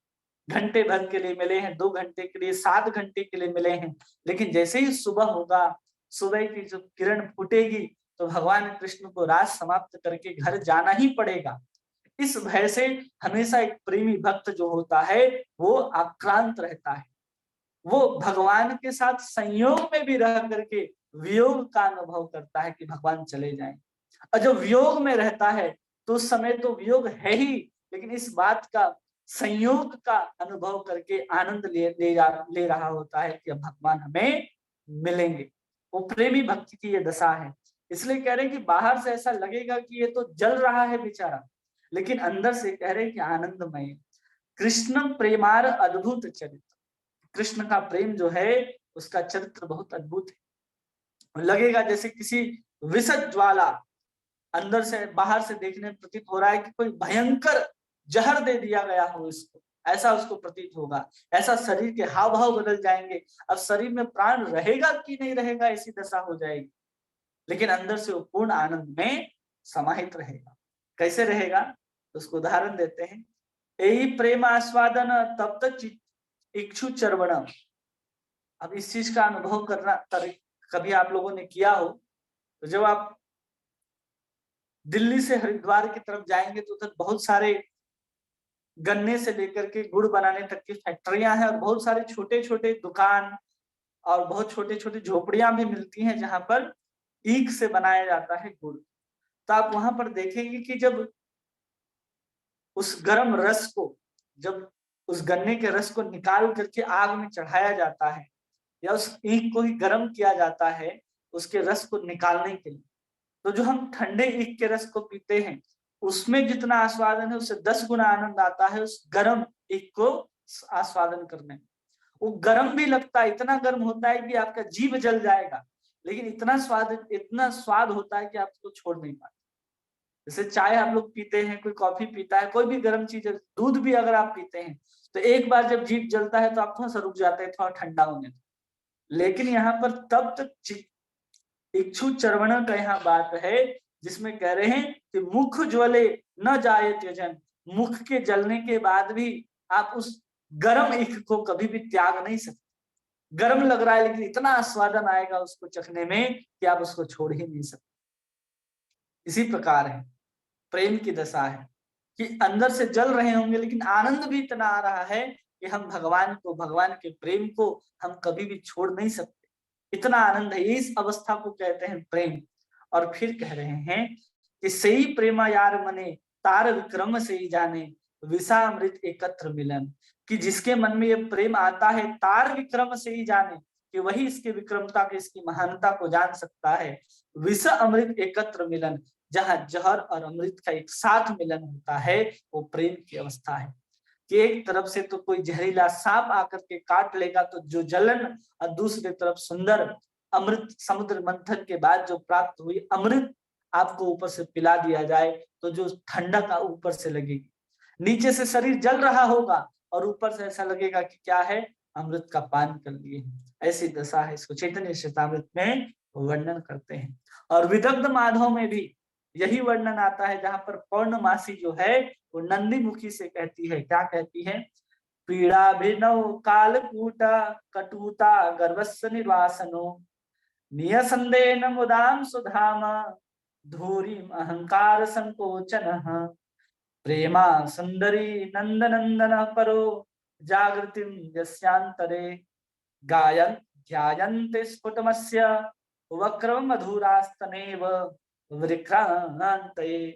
घंटे भर के लिए मिले हैं, 2 घंटे के लिए, 7 घंटे के लिए मिले हैं, लेकिन जैसे ही सुबह होगा, सुबह की जो किरण फूटेगी तो भगवान कृष्ण को रात समाप्त करके घर जाना ही पड़ेगा। इस भय से हमेशा एक प्रेमी भक्त जो होता है वो आक्रांत रहता है, वो भगवान के साथ संयोग में भी रह करके वियोग का अनुभव करता है कि भगवान चले जाएं। और जब वियोग में रहता है तो उस समय तो वियोग है ही, लेकिन इस बात का संयोग का अनुभव करके आनंद ले रहा होता है कि अब भगवान हमें मिलेंगे। वो प्रेमी भक्ति की ये दशा है। इसलिए कह रहे हैं कि बाहर से ऐसा लगेगा कि ये तो जल रहा है बेचारा, लेकिन अंदर से कह रहे हैं कि आनंदमय। कृष्ण प्रेमार अद्भुत चरित्र, कृष्ण का प्रेम जो है उसका चरित्र बहुत अद्भुत है। लगेगा जैसे किसी विषद ज्वाला, अंदर से बाहर से देखने में प्रतीत हो रहा है कि कोई भयंकर जहर दे दिया गया हो इसको, ऐसा उसको प्रतीत होगा। ऐसा शरीर के हाव भाव बदल जाएंगे, अब शरीर में प्राण रहेगा कि नहीं रहेगा ऐसी दशा हो जाएगी, लेकिन अंदर से वो पूर्ण आनंद में समाहित रहेगा। कैसे रहेगा तो उसको उदाहरण देते हैं। यही प्रेम आस्वादन तब तक इक्षु चर्वण। अब इस चीज का अनुभव करना कभी आप लोगों ने किया हो तो जब आप दिल्ली से हरिद्वार की तरफ जाएंगे तो उधर बहुत सारे गन्ने से लेकर के गुड़ बनाने तक की फैक्ट्रियां हैं, और बहुत सारे छोटे छोटे दुकान और बहुत छोटे छोटे झोपड़ियां भी मिलती हैं जहां पर ईख से बनाया जाता है गुड़। तो आप वहां पर देखेंगे कि जब उस गर्म रस को, जब उस गन्ने के रस को निकाल करके आग में चढ़ाया जाता है या उस ईख को ही गर्म किया जाता है उसके रस को निकालने के लिए, तो जो हम ठंडे ईख के रस को पीते हैं उसमें जितना आस्वादन है उससे 10 गुना आनंद आता है उस गर्म ईख को आस्वादन करने में। वो गर्म भी लगता है, इतना गर्म होता है कि आपका जीभ जल जाएगा, लेकिन इतना स्वाद होता है कि आप उसको छोड़ नहीं पाते। जैसे चाय आप लोग पीते हैं, कोई कॉफी पीता है, कोई भी गर्म चीज, दूध भी अगर आप पीते हैं तो एक बार जब जीभ जलता है तो आप थोड़ा सा रुक जाते हैं, थोड़ा ठंडा होने दो। लेकिन यहाँ पर तब तक इच्छु चर्वण का यहाँ बात है जिसमें कह रहे हैं कि मुख ज्वले न जाए त्यजन, मुख के जलने के बाद भी आप उस गर्म ईख को कभी भी त्याग नहीं सकते। गर्म लग रहा है लेकिन इतना आस्वादन आएगा उसको चखने में कि आप उसको छोड़ ही नहीं सकते। इसी प्रकार है प्रेम की दशा है कि अंदर से जल रहे होंगे लेकिन आनंद भी इतना आ रहा है कि हम भगवान को, भगवान के प्रेम को हम कभी भी छोड़ नहीं सकते। इतना आनंद है, इस अवस्था को कहते हैं प्रेम। और फिर कह रहे हैं कि सही प्रेमा यार मने तार विक्रम से ही जाने, विषामृत एकत्र मिलन, कि जिसके मन में ये प्रेम आता है तार विक्रम से ही जाने, कि वही इसकी विक्रमता की, इसकी महानता को जान सकता है। विष अमृत एकत्र मिलन, जहां जहर और अमृत का एक साथ मिलन होता है वो प्रेम की अवस्था है। कि एक तरफ से तो कोई जहरीला सांप आकर के काट लेगा तो जो जलन, और दूसरी तरफ सुंदर अमृत, समुद्र मंथन के बाद जो प्राप्त हुई अमृत आपको ऊपर से पिला दिया जाए तो जो ठंडक ऊपर से लगेगी। नीचे से शरीर जल रहा होगा और ऊपर से ऐसा लगेगा कि क्या है, अमृत का पान कर लिए। ऐसी दशा है, इसको चैतन्य चरितामृत में वर्णन करते हैं। और विदग्ध माधव में भी यही वर्णन आता है जहां पर पौर्णमासी जो है वो नंदी मुखी से कहती है, क्या कहती है, पीड़ा भिनव कालकूटा कटुता गर्भस्य निर्वासनो, नियसंदेन मुदाम सुधाम धूरी अहंकार संकोचनः, प्रेमा सुंदरी नंदनंदन परो जागृतिम यस्यांतरे, गायन ध्यायन्ते स्फुटमस्य वक्रम मधुरास्तनेव विक्रांतये।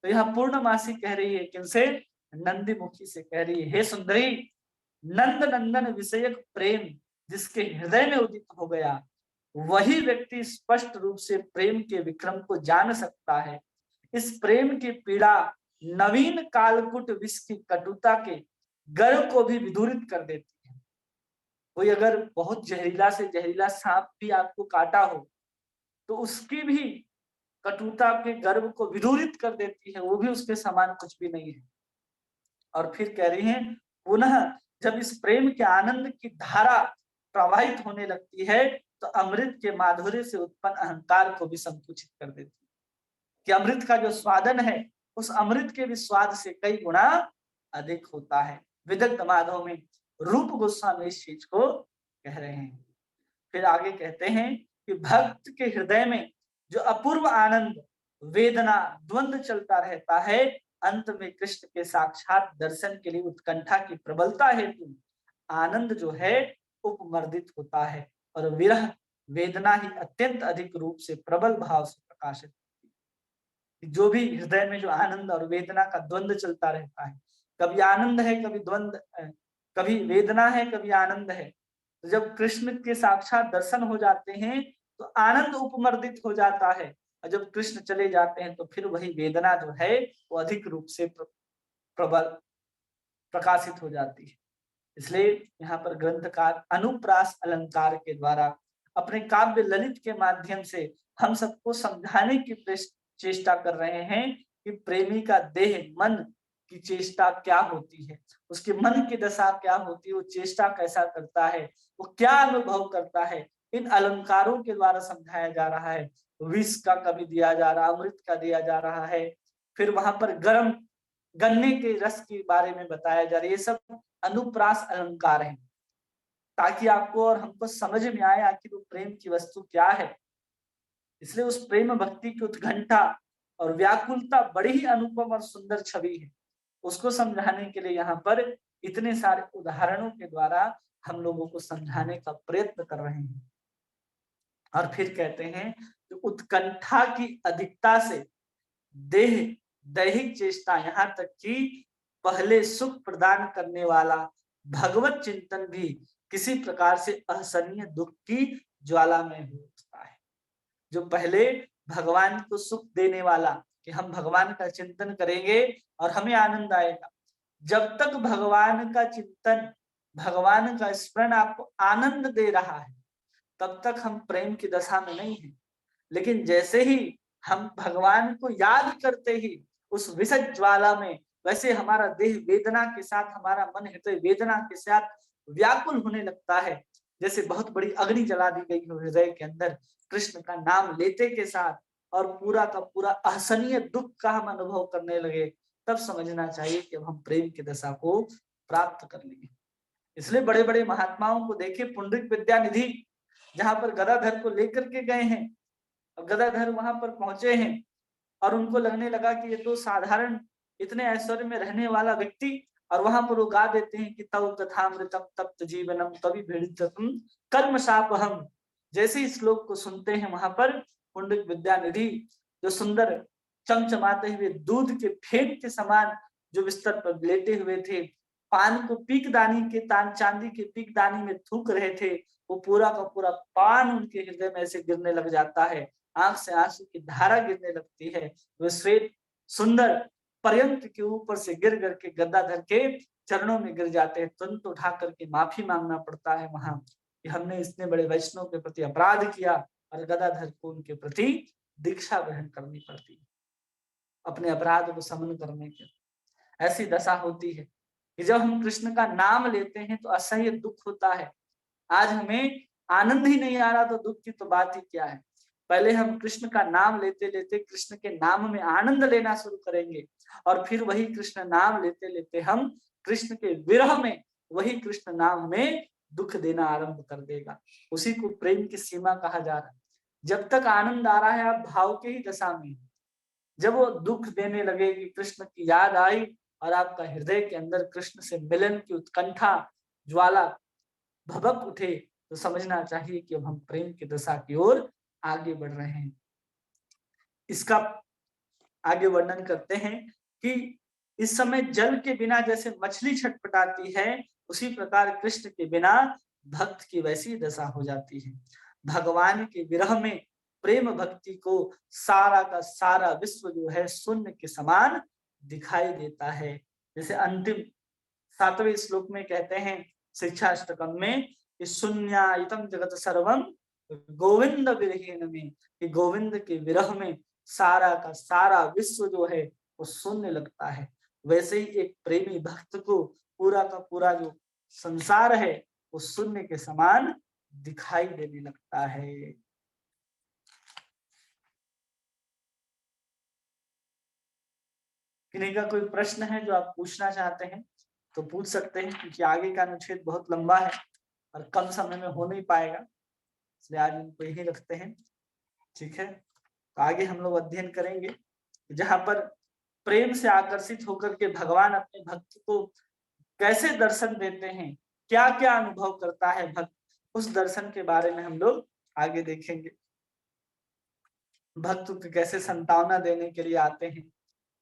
तो यहाँ पूर्णमासी कह रही है किनसे, नंदी मुखी से कह रही है, हे सुंदरी, नंद नंदन विषयक प्रेम जिसके हृदय में उदित हो गया वही व्यक्ति स्पष्ट रूप से प्रेम के विक्रम को जान सकता है। इस प्रेम की पीड़ा नवीन कालकुट विष की कटुता के गर्व को भी विदूरित कर देती है। कोई अगर बहुत जहरीला से जहरीला सांप भी आपको काटा हो तो उसकी भी कटुता के गर्व को विदूरित कर देती है, वो भी उसके समान कुछ भी नहीं है। और फिर कह रही हैं पुनः जब इस प्रेम के आनंद की धारा प्रवाहित होने लगती है तो अमृत के माधुर्य से उत्पन्न अहंकार को भी संकुचित कर देती है। कि अमृत का जो स्वादन है उस अमृत के भी स्वाद से कई गुना अधिक होता है। विदग्ध माधव में रूप गोस्वामी इस चीज को कह रहे हैं। फिर आगे कहते हैं कि भक्त के हृदय में जो अपूर्व आनंद, वेदना, द्वंद्व चलता रहता है, अंत में कृष्ण के साक्षात दर्शन के लिए उत्कंठा की प्रबलता हेतु आनंद जो है उपमर्दित होता है और विरह वेदना ही अत्यंत अधिक रूप से प्रबल भाव से प्रकाशित होती है। जो भी हृदय में जो आनंद और वेदना का द्वंद्व चलता रहता है, कभी आनंद है, कभी द्वंद्व, कभी वेदना है, कभी आनंद है, तो जब कृष्ण के साक्षात दर्शन हो जाते हैं तो आनंद उपमर्दित हो जाता है, और जब कृष्ण चले जाते हैं तो फिर वही वेदना जो है वो अधिक रूप से प्रबल प्रकाशित हो जाती है। इसलिए यहाँ पर ग्रंथकार अनुप्रास अलंकार के द्वारा अपने काव्य ललित के माध्यम से हम सबको समझाने की चेष्टा कर रहे हैं कि प्रेमी का देह, मन की चेष्टा क्या होती है, उसके मन की दशा क्या होती है, वो चेष्टा कैसा करता है, वो क्या अनुभव करता है। इन अलंकारों के द्वारा समझाया जा रहा है। विष का कभी दिया जा रहा, अमृत का दिया जा रहा है, फिर वहां पर गर्म गन्ने के रस के बारे में बताया जा रहा है। ये सब अनुप्रास अलंकार है ताकि आपको और हमको समझ में आए आखिर वो प्रेम की वस्तु क्या है। इसलिए उस प्रेम भक्ति की उत्कंठा और व्याकुलता बड़ी ही अनुपम और सुंदर छवि है। उसको समझाने के लिए यहाँ पर इतने सारे उदाहरणों के द्वारा हम लोगों को समझाने का प्रयत्न कर रहे हैं। और फिर कहते हैं कि उत्कंठा की अधिकता से देह, दैहिक चेष्टा, यहाँ तक कि पहले सुख प्रदान करने वाला भगवत चिंतन भी किसी प्रकार से असहनीय दुख की ज्वाला में हो उठता है। जो पहले भगवान को सुख देने वाला कि हम भगवान का चिंतन करेंगे और हमें आनंद आएगा, जब तक भगवान का चिंतन, भगवान का स्मरण आपको आनंद दे रहा है, तब तक हम प्रेम की दशा में नहीं है। लेकिन जैसे ही हम भगवान को याद करते ही उस विषद ज्वाला में, वैसे हमारा देह वेदना के साथ, हमारा मन हृदय वेदना के साथ व्याकुल होने लगता है। जैसे बहुत बड़ी अग्नि जला दी गई हो हृदय के अंदर कृष्ण का नाम लेते के साथ, और पूरा का पूरा असहनीय दुख का हम अनुभव करने लगे, तब समझना चाहिए कि अब हम प्रेम की दशा को प्राप्त कर लिए। इसलिए बड़े बड़े महात्माओं को देखिए, पुंडरिक विद्यानिधि जहां पर गदाधर को लेकर के गए हैं, गदाधर वहां पर पहुंचे हैं और उनको लगने लगा कि ये तो साधारण इतने ऐश्वर्य में रहने वाला व्यक्ति, और वहां पर वो गा देते हैं कि तव तथामृतम तप्त जीवनम कवि भीड़ितम कर्म शापहम। जैसे इस श्लोक को सुनते हैं, वहां पर पुंडरिक विद्यानिधि जो सुंदर चमचमाते हुए दूध के फेंट के समान जो बिस्तर पर लेटे हुए थे, पान को पीकदानी के तान चांदी के पीकदानी में थूक रहे थे, वो पूरा का पूरा पान उनके हृदय में ऐसे गिरने लग जाता है, आंख से आंसू की धारा गिरने लगती है। वे श्वेत सुंदर पर्यंत के ऊपर से गिर गिर के गदाधर के चरणों में गिर जाते हैं। तुरंत उठा करके माफी मांगना पड़ता है वहां कि हमने इतने बड़े वैष्णव के प्रति अपराध किया, और गदाधर को उनके प्रति दीक्षा ग्रहण करनी पड़ती है अपने अपराध को समन करने के। ऐसी दशा होती है कि जब हम कृष्ण का नाम लेते हैं तो असह्य दुख होता है। आज हमें आनंद ही नहीं आ रहा तो दुख की तो बात ही क्या है। पहले हम कृष्ण का नाम लेते लेते कृष्ण के नाम में आनंद लेना शुरू करेंगे, और फिर वही कृष्ण नाम लेते लेते हम कृष्ण के विरह में वही कृष्ण नाम हमें दुख देना आरंभ कर देगा। उसी को प्रेम की सीमा कहा जा रहा है। जब तक आनंद आ रहा है आप भाव के ही दशा में, जब वो दुख देने लगे कि कृष्ण की याद आई और आपका हृदय के अंदर कृष्ण से मिलन की उत्कंठा ज्वाला भभक उठे, तो समझना चाहिए कि अब हम प्रेम की दशा की ओर आगे बढ़ रहे हैं। इसका आगे वर्णन करते हैं कि इस समय जल के बिना जैसे मछली छटपटाती है, उसी प्रकार कृष्ण के बिना भक्त की वैसी दशा हो जाती है। भगवान के विरह में प्रेम भक्ति को सारा का सारा विश्व जो है शून्य के समान दिखाई देता है। जैसे अंतिम 7वें श्लोक में कहते हैं शिक्षाष्टकम में कि शून्यायतम जगत सर्वम गोविंद विरहीन में, कि गोविंद के विरह में सारा का सारा विश्व जो है वो शून्य लगता है। वैसे ही एक प्रेमी भक्त को पूरा का पूरा जो संसार है वो शून्य के समान दिखाई देने लगता है। किन्हीं का कोई प्रश्न है जो आप पूछना चाहते हैं तो पूछ सकते हैं, क्योंकि आगे का अनुच्छेद बहुत लंबा है और कम समय में हो नहीं पाएगा, इसलिए आज इनको यही रखते हैं। ठीक है, तो आगे हम लोग अध्ययन करेंगे जहां पर प्रेम से आकर्षित होकर के भगवान अपने भक्त को कैसे दर्शन देते हैं, क्या क्या अनुभव करता है भक्त, उस दर्शन के बारे में हम लोग आगे देखेंगे। भक्त को कैसे संतावना देने के लिए आते हैं,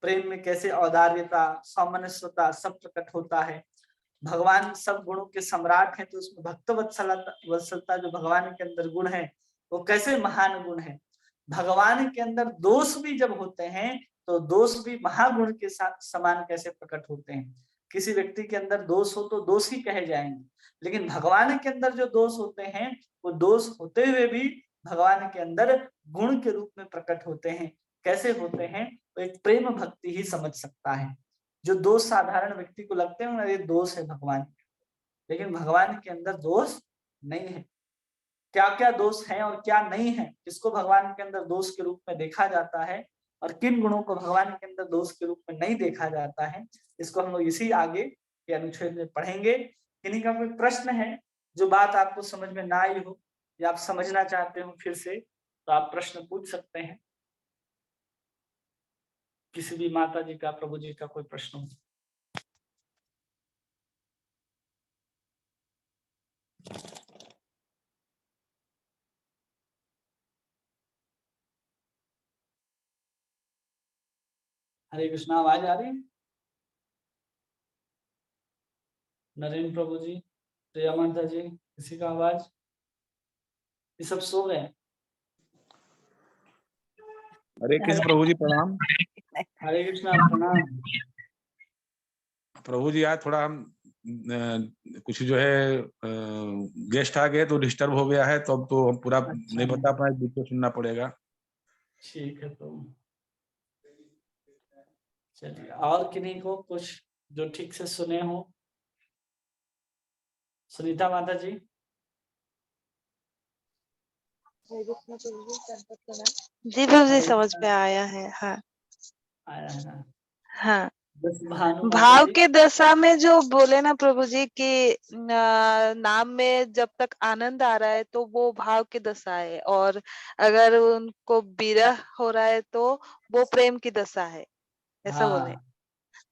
प्रेम में कैसे औदार्यता सामंजस्यता सब प्रकट होता है। भगवान सब गुणों के सम्राट हैं, तो उसमें भक्त वत्सलता जो भगवान के अंदर गुण है वो कैसे महान गुण है। भगवान के अंदर दोष भी जब होते हैं तो दोष भी महागुण के साथ समान कैसे प्रकट होते हैं। किसी व्यक्ति के अंदर दोष हो तो दोष ही कहे जाएंगे, लेकिन भगवान के अंदर जो दोष होते हैं वो दोष होते हुए भी भगवान के अंदर गुण के रूप में प्रकट होते हैं। कैसे होते हैं तो एक प्रेम भक्ति ही समझ सकता है। जो दोष साधारण व्यक्ति को लगते हैं ना ये दोष है भगवान, लेकिन भगवान के अंदर दोष नहीं है। क्या क्या दोष है और क्या नहीं है, किसको भगवान के अंदर दोष के रूप में देखा जाता है और किन गुणों को भगवान के अंदर दोष के रूप में नहीं देखा जाता है, इसको हम लोग इसी आगे के अनुच्छेद में पढ़ेंगे। किन्हीं का कोई प्रश्न है, जो बात आपको समझ में ना आई हो या आप समझना चाहते हो फिर से, तो आप प्रश्न पूछ सकते हैं। किसी भी माता जी का, प्रभु जी का कोई प्रश्न हो। हरे कृष्णा, आवाज आ रही है? नरेंद्र प्रभु जी, प्रिया माता जी, किसी का आवाज? ये सब सो गए? हरे कृष्ण प्रभु जी, प्रणाम। हरे कृष्णा, प्रणाम। प्रभु जी आज थोड़ा हम कुछ जो है गेस्ट आ गए तो डिस्टर्ब हो गया है, तो अब तो हम पूरा अच्छा, नहीं बता पाए, बीच में सुनना पड़ेगा। ठीक है। तो चलिए, और किन्हीं को कुछ जो ठीक से सुने हो? सुनीता माता जी। जी प्रभु जी, हरे समझ कृष्णा, में आया है। हाँ आया है ना? हाँ। बस भानु माता भाव जी। के दशा में जो बोले ना प्रभु जी कि नाम में जब तक आनंद आ रहा है तो वो भाव की दशा है, और अगर उनको विरह हो रहा है तो वो प्रेम की दशा है, ऐसा बोले। हाँ,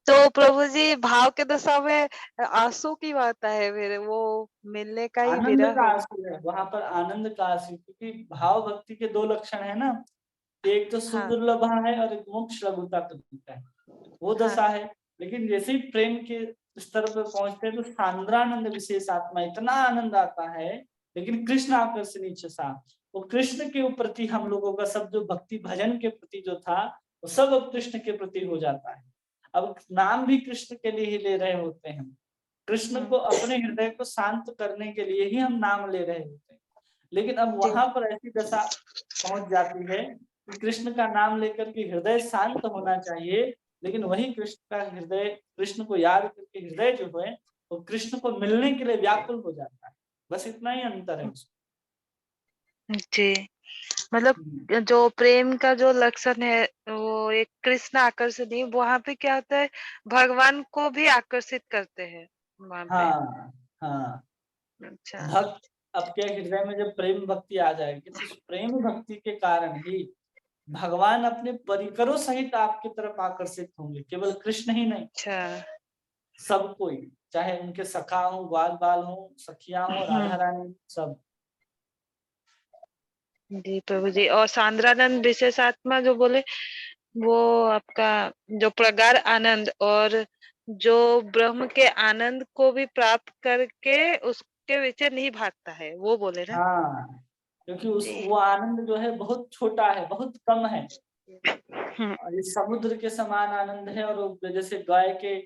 तो प्रभु जी भाव के दशा में आंसू की बात है, मेरे वो मिलने का ही आनंद विरह का हो। आंसू है वहां पर, आनंद का आंसू, क्योंकि भाव भक्ति के दो लक्षण है ना, एक तो हाँ सुदुर्लभ है और एक मोक्ष लघुता है, वो हाँ दशा है। लेकिन जैसे ही प्रेम के स्तर पर पहुंचते हैं तो सांद्रानंद विशेष आत्मा, इतना आनंद आता है। लेकिन कृष्ण आकर्षणी सा, वो कृष्ण के प्रति हम लोगों का सब जो भक्ति भजन के प्रति जो था, वो सब अब कृष्ण के प्रति हो जाता है। अब नाम भी कृष्ण के लिए ही ले रहे होते हैं। कृष्ण को अपने हृदय को शांत करने के लिए ही हम नाम ले रहे होते हैं। लेकिन अब जी वहां पर ऐसी दशा पहुंच जाती है कि कृष्ण का नाम लेकर के हृदय शांत होना चाहिए, लेकिन वही कृष्ण का हृदय, कृष्ण को याद करके हृदय जो है वो कृष्ण को मिलने के लिए व्याकुल हो जाता है। बस इतना ही अंतर है उसमें। जी। मतलब जो प्रेम का जो लक्षण है वो एक कृष्ण आकर्षणी, वहां पे क्या होता है, भगवान को भी आकर्षित करते हैं वहां पे। हाँ, हाँ। अच्छा। भक्त आपके हृदय में जब प्रेम भक्ति आ जाएगी तो उस प्रेम भक्ति के कारण ही भगवान अपने परिकरों सहित आपकी तरफ आकर्षित होंगे। केवल कृष्ण ही नहीं, अच्छा। सब कोई, चाहे उनके सखा हो, ग्वाल बाल हो, सखिया हो, राधा रानी, सब। जी प्रभु जी, और सांद्रानंद विशेष आत्मा जो बोले, वो आपका जो प्रगाढ़ आनंद और जो ब्रह्म के आनंद को भी प्राप्त करके उसके पीछे नहीं भागता है, वो बोले ना। हाँ, क्योंकि उस जी। वो आनंद जो है बहुत छोटा है, बहुत कम है, हम्म। और ये समुद्र के समान आनंद है। और वो जैसे गाय के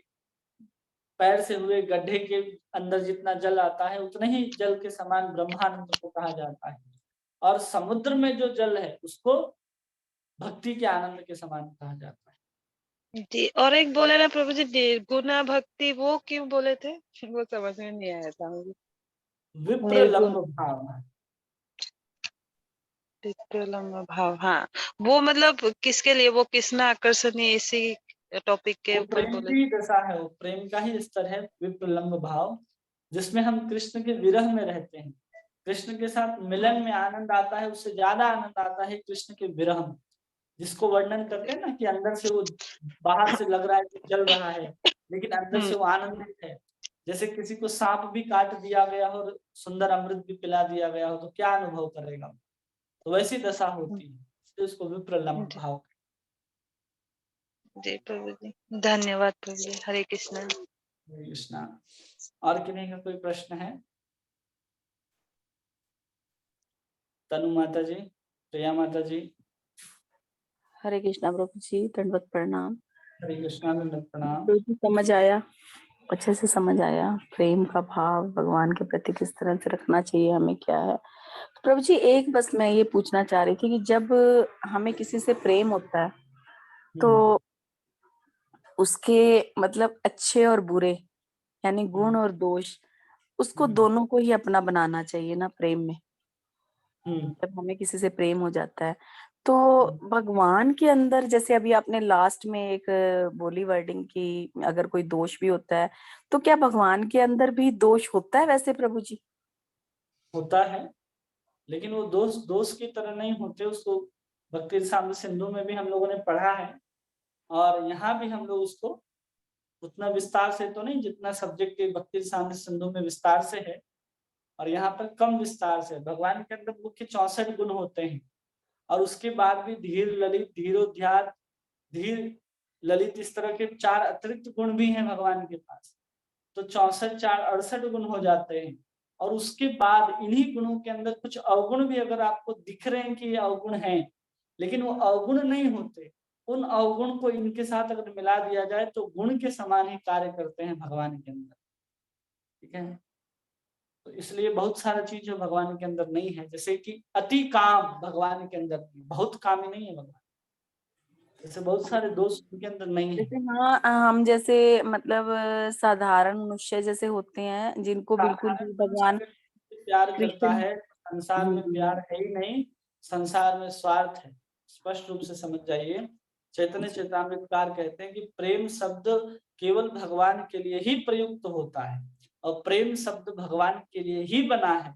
पैर से हुए गड्ढे के अंदर जितना जल आता है, उतने ही जल के समान ब्रह्मानंद को कहा जाता है। और समुद्र में जो जल है उसको भक्ति के आनंद के समान कहा जाता है। जी, और एक बोले ना प्रभु जी निर्गुणा भक्ति, वो क्यों बोले थे? वो समझ में नहीं आया था मुझे। निर्गुण विप्रलंब भाव। विप्रलम्ब भाव, हाँ। वो मतलब किसके लिए, वो कृष्ण आकर्षणी इसी टॉपिक के वो ऊपर प्रेम बोले। की दशा है, वो प्रेम का ही स्तर है, विप्रलंब भाव, जिसमें हम कृष्ण के विरह में रहते हैं। कृष्ण के साथ मिलन में आनंद आता है, उससे ज्यादा आनंद आता है कृष्ण के विरह में, जिसको वर्णन करते हैं ना कि अंदर से वो, बाहर से लग रहा है कि जल रहा है, लेकिन अंदर से वो आनंदित है। जैसे किसी को सांप भी काट दिया गया हो और सुंदर अमृत भी पिला दिया गया हो तो क्या अनुभव करेगा, तो वैसी दशा होती है, इसलिए उसको विप्रलंब जी भाव। जी प्रभु जी, धन्यवाद प्रभु जी। हरे कृष्णा। हरे कृष्णा। और किन्हीं का कोई प्रश्न है? तनु माता जी, प्रिया माता जी। हरे कृष्णा प्रभु जी, दंडवत प्रणाम। हरे कृष्णा, दंडवत प्रणाम। प्रभु जी समझ आया, अच्छे से समझ आया। प्रेम का भाव भगवान के प्रति किस तरह से रखना चाहिए, हमें क्या है। तो प्रभु जी एक बस मैं ये पूछना चाह रही थी कि जब हमें किसी से प्रेम होता है तो उसके मतलब अच्छे और बुरे यानी गुण हम्म, और दोष, उसको हम्म, दोनों को ही अपना बनाना चाहिए ना प्रेम में। हम्म, जब हमें किसी से प्रेम हो जाता है तो हम्म। भगवान के अंदर, जैसे अभी आपने लास्ट में एक बोली वर्डिंग की, अगर कोई दोष भी होता है तो क्या भगवान के अंदर भी दोष होता है वैसे प्रभु जी? होता है, लेकिन वो दोष दोष की तरह नहीं होते। उसको भक्ति साम्य सिंधु में भी हम लोगों ने पढ़ा है, और यहाँ भी हम लोग उसको उतना विस्तार से तो नहीं जितना सब्जेक्ट भक्ति साम्य सिंधु में विस्तार से है, और यहाँ पर कम विस्तार से। भगवान के अंदर मुख्य 64 गुण होते हैं, और उसके बाद भी धीर, ललित, धीर, ललित, इस तरह के 4 अतिरिक्त गुण भी हैं भगवान के पास। तो 64 4 68 गुण हो जाते हैं। और उसके बाद इन्हीं गुणों के अंदर कुछ अवगुण भी अगर आपको दिख रहे हैं कि ये अवगुण हैं, लेकिन वो अवगुण नहीं होते। उन अवगुण को इनके साथ अगर मिला दिया जाए तो गुण के समान ही कार्य करते हैं भगवान के अंदर। ठीक है, तो इसलिए बहुत सारा चीज जो भगवान के अंदर नहीं है, जैसे कि अति काम भगवान के अंदर नहीं, बहुत कामी नहीं है भगवान, जैसे बहुत सारे दोष उनके अंदर नहीं है। जैसे हाँ, हम जैसे मतलब साधारण मनुष्य जैसे होते हैं जिनको बिल्कुल साधारण भी मनुष्य भगवान अगर प्यार करता कृष्ण। है, संसार में जी प्यार है ही नहीं, संसार में स्वार्थ है। स्पष्ट रूप से समझ जाइए। चैतन्य जी चैतामृतकार कहते हैं कि प्रेम शब्द केवल भगवान के लिए ही प्रयुक्त होता है और प्रेम शब्द भगवान के लिए ही बना है।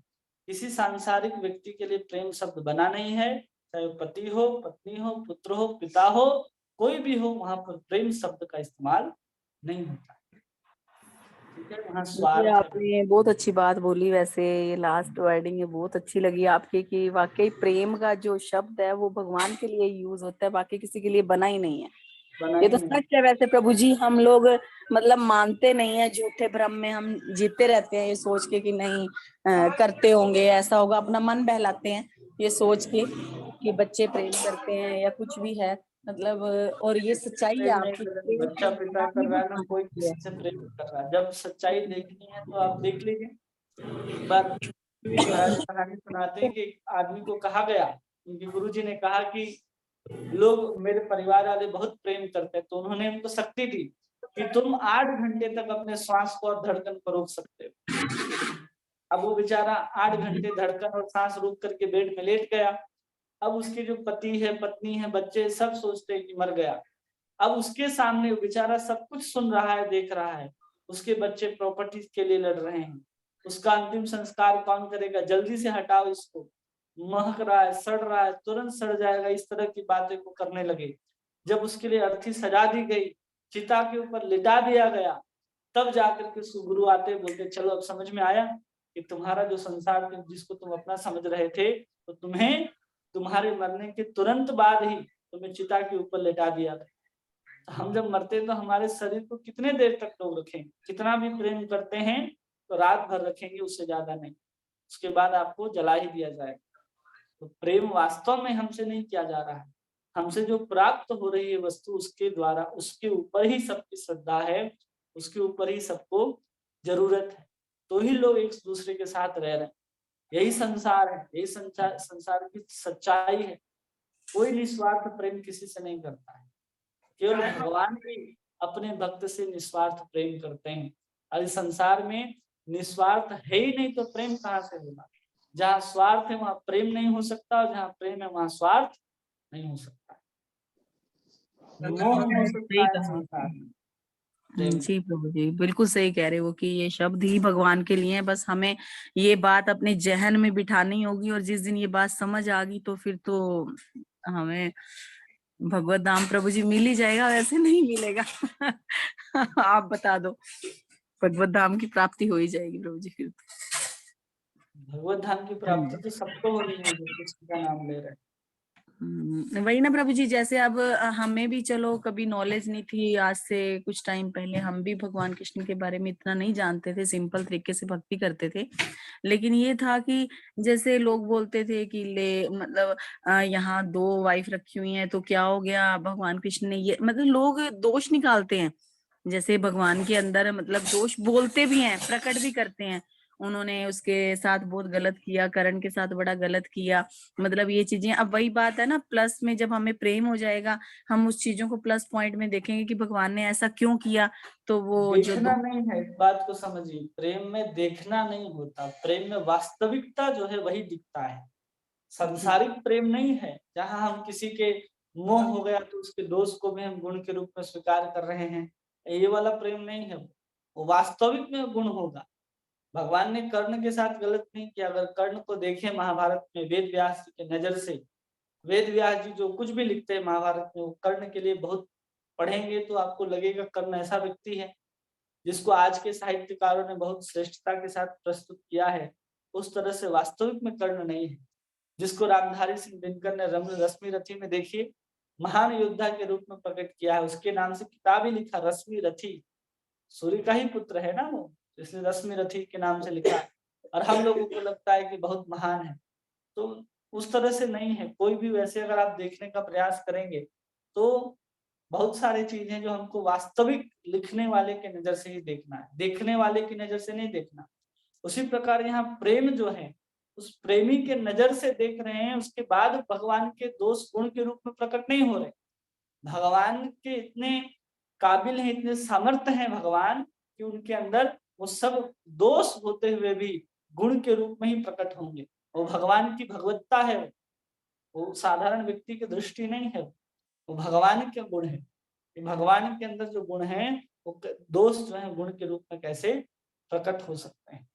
किसी सांसारिक व्यक्ति के लिए प्रेम शब्द बना नहीं है, चाहे वो पति हो, पत्नी हो, पुत्र हो, पिता हो, कोई भी हो, वहां पर प्रेम शब्द का इस्तेमाल नहीं होता। ठीक है, वहाँ ये स्वार्थ है। आपने बहुत अच्छी बात बोली। वैसे ये लास्ट वर्डिंग है बहुत अच्छी लगी आपकी कि वाकई प्रेम का जो शब्द है वो भगवान के लिए यूज होता है, बाकी किसी के लिए बना ही नहीं है। बना ये ही तो नहीं। सच है। वैसे प्रभु जी हम लोग मतलब मानते नहीं है, झूठे भ्रम में हम जीते रहते हैं ये सोच के कि नहीं करते होंगे, ऐसा होगा, अपना मन बहलाते हैं ये सोच के कि बच्चे प्रेम करते हैं या कुछ भी है मतलब। और ये सच्चाई है प्रेम नहीं आपकी, कर रहा, प्रेम बच्चा तो पिता भगवान कर ही रहा है ना, भगवान कोई की है। किसी से प्रेम कर रहा है। जब सच्चाई देखनी है तो आप देख लीजिए। एक बार महाराज कहानी सुनाते हैं कि एक आदमी को कहा गया, उनके गुरुजी ने कहा कि लोग मेरे परिवार वाले बहुत प्रेम करते हैं, तो उन्होंने उनको शक्ति दी कि तुम 8 घंटे तक अपने श्वास को और धड़कन को रोक सकते हो। अब वो बेचारा 8 घंटे धड़कन और सांस रोक करके बेड में लेट गया। अब उसके जो पति है, पत्नी है, बच्चे सब सोचते हैं कि मर गया। अब उसके सामने वो बेचारा सब कुछ सुन रहा है, देख रहा है। उसके बच्चे प्रॉपर्टी के लिए लड़ रहे हैं। उसका अंतिम संस्कार कौन करेगा? जल्दी से हटाओ इसको, महक रहा है, सड़ रहा है, तुरंत सड़ जाएगा, इस तरह की बातें को करने लगे। जब उसके लिए अर्थी सजा दी गई, चिता के ऊपर लिटा दिया गया, तब जाकर के सुगुरु आते बोलते चलो अब समझ में आया कि तुम्हारा जो संसार जिसको तुम अपना समझ रहे थे, तो तुम्हें तुम्हारे मरने के तुरंत बाद ही तुम्हें चिता के ऊपर लिटा दिया था। हम जब मरते हैं तो हमारे शरीर को कितने देर तक लोग रखेंगे? कितना भी प्रेम करते हैं तो रात भर रखेंगे, उससे ज्यादा नहीं। उसके बाद आपको जला ही दिया जाएगा। तो प्रेम वास्तव में हमसे नहीं किया जा रहा है, हमसे जो प्राप्त हो रही है वस्तु उसके द्वारा, उसके ऊपर ही सबकी श्रद्धा है, उसके ऊपर ही सबको जरूरत है, तो ही लोग एक दूसरे के साथ रह रहे हैं। यही संसार है, यही संसार की सच्चाई है। कोई निस्वार्थ प्रेम किसी से नहीं करता है, केवल भगवान ही अपने भक्त से निस्वार्थ प्रेम करते हैं। और इस संसार में निस्वार्थ है ही नहीं तो प्रेम कहाँ से होगा? जहाँ स्वार्थ है वहां प्रेम नहीं हो सकता, और जहाँ प्रेम है वहां स्वार्थ नहीं हो सकता। मोह हो सकता सही है कहा संसार आपने। में, प्रेम जी प्रभु जी बिल्कुल सही कह रहे हो कि ये शब्द ही भगवान के लिए है। बस हमें ये बात अपने जहन में बिठानी होगी और जिस दिन ये बात समझ आ गई तो फिर तो हमें भगवत धाम प्रभु जी मिल ही जाएगा, वैसे नहीं मिलेगा। आप बता दो, भगवत धाम की प्राप्ति हो ही जाएगी प्रभु जी फिर तो। भगवत धाम की प्राप्ति तो सबको हो रही है जो कृष्ण का नाम ले रहे हैं। वही ना प्रभु जी, जैसे अब हमें भी चलो कभी नॉलेज नहीं थी, आज से कुछ टाइम पहले हम भी भगवान कृष्ण के बारे में इतना नहीं जानते थे, सिंपल तरीके से भक्ति करते थे। लेकिन ये था कि जैसे लोग बोलते थे कि ले मतलब यहाँ 2 वाइफ रखी हुई हैं तो क्या हो गया, भगवान कृष्ण ने ये मतलब लोग दोष निकालते हैं जैसे भगवान के अंदर, मतलब दोष बोलते भी हैं, प्रकट भी करते हैं। उन्होंने उसके साथ बहुत गलत किया, करण के साथ बड़ा गलत किया, मतलब ये चीजें। अब वही बात है ना, प्लस में जब हमें प्रेम हो जाएगा हम उस चीजों को प्लस पॉइंट में देखेंगे कि भगवान ने ऐसा क्यों किया। तो वो जो देखना नहीं है, इस बात को समझिए। प्रेम में देखना नहीं होता, प्रेम में वास्तविकता जो है वही दिखता है। सांसारिक प्रेम नहीं है जहां हम किसी के मोह हो गया तो उसके दोष को भी हम गुण के रूप में स्वीकार कर रहे हैं, ये वाला प्रेम नहीं है। वो वास्तविक में गुण होगा। भगवान ने कर्ण के साथ गलत नहीं किया। अगर कर्ण को देखें महाभारत में वेद व्यास जी की नजर से, वेद व्यास जी जो कुछ भी लिखते हैं महाभारत में वो कर्ण के लिए बहुत, पढ़ेंगे तो आपको लगेगा कर्ण ऐसा व्यक्ति है जिसको आज के साहित्यकारों ने बहुत श्रेष्ठता के साथ प्रस्तुत किया है। उस तरह से वास्तविक में कर्ण नहीं है। जिसको रामधारी सिंह दिनकर ने रश्मि रथी में देखिए महान योद्धा के रूप में प्रकट किया है, उसके नाम से किताब ही लिखा रश्मि रथी। सूर्य का ही पुत्र है ना वो, इसलिए रश्मि रथी के नाम से लिखा है। और हम लोगों को लगता है कि बहुत महान है, तो उस तरह से नहीं है। कोई भी वैसे अगर आप देखने का प्रयास करेंगे तो बहुत सारी चीजें जो हमको वास्तविक लिखने वाले के नजर से ही देखना है, देखने वाले की नजर से नहीं देखना। उसी प्रकार यहाँ प्रेम जो है उस प्रेमी के नजर से देख रहे हैं, उसके बाद भगवान के दोष गुण के रूप में प्रकट नहीं हो रहे। भगवान के इतने काबिल हैं, इतने सामर्थ्य हैं भगवान कि उनके अंदर वो सब दोष होते हुए भी गुण के रूप में ही प्रकट होंगे। वो भगवान की भगवत्ता है, वो साधारण व्यक्ति की दृष्टि नहीं है, वो भगवान के गुण है। भगवान के अंदर जो गुण है वो दोष जो है गुण के रूप में कैसे प्रकट हो सकते हैं।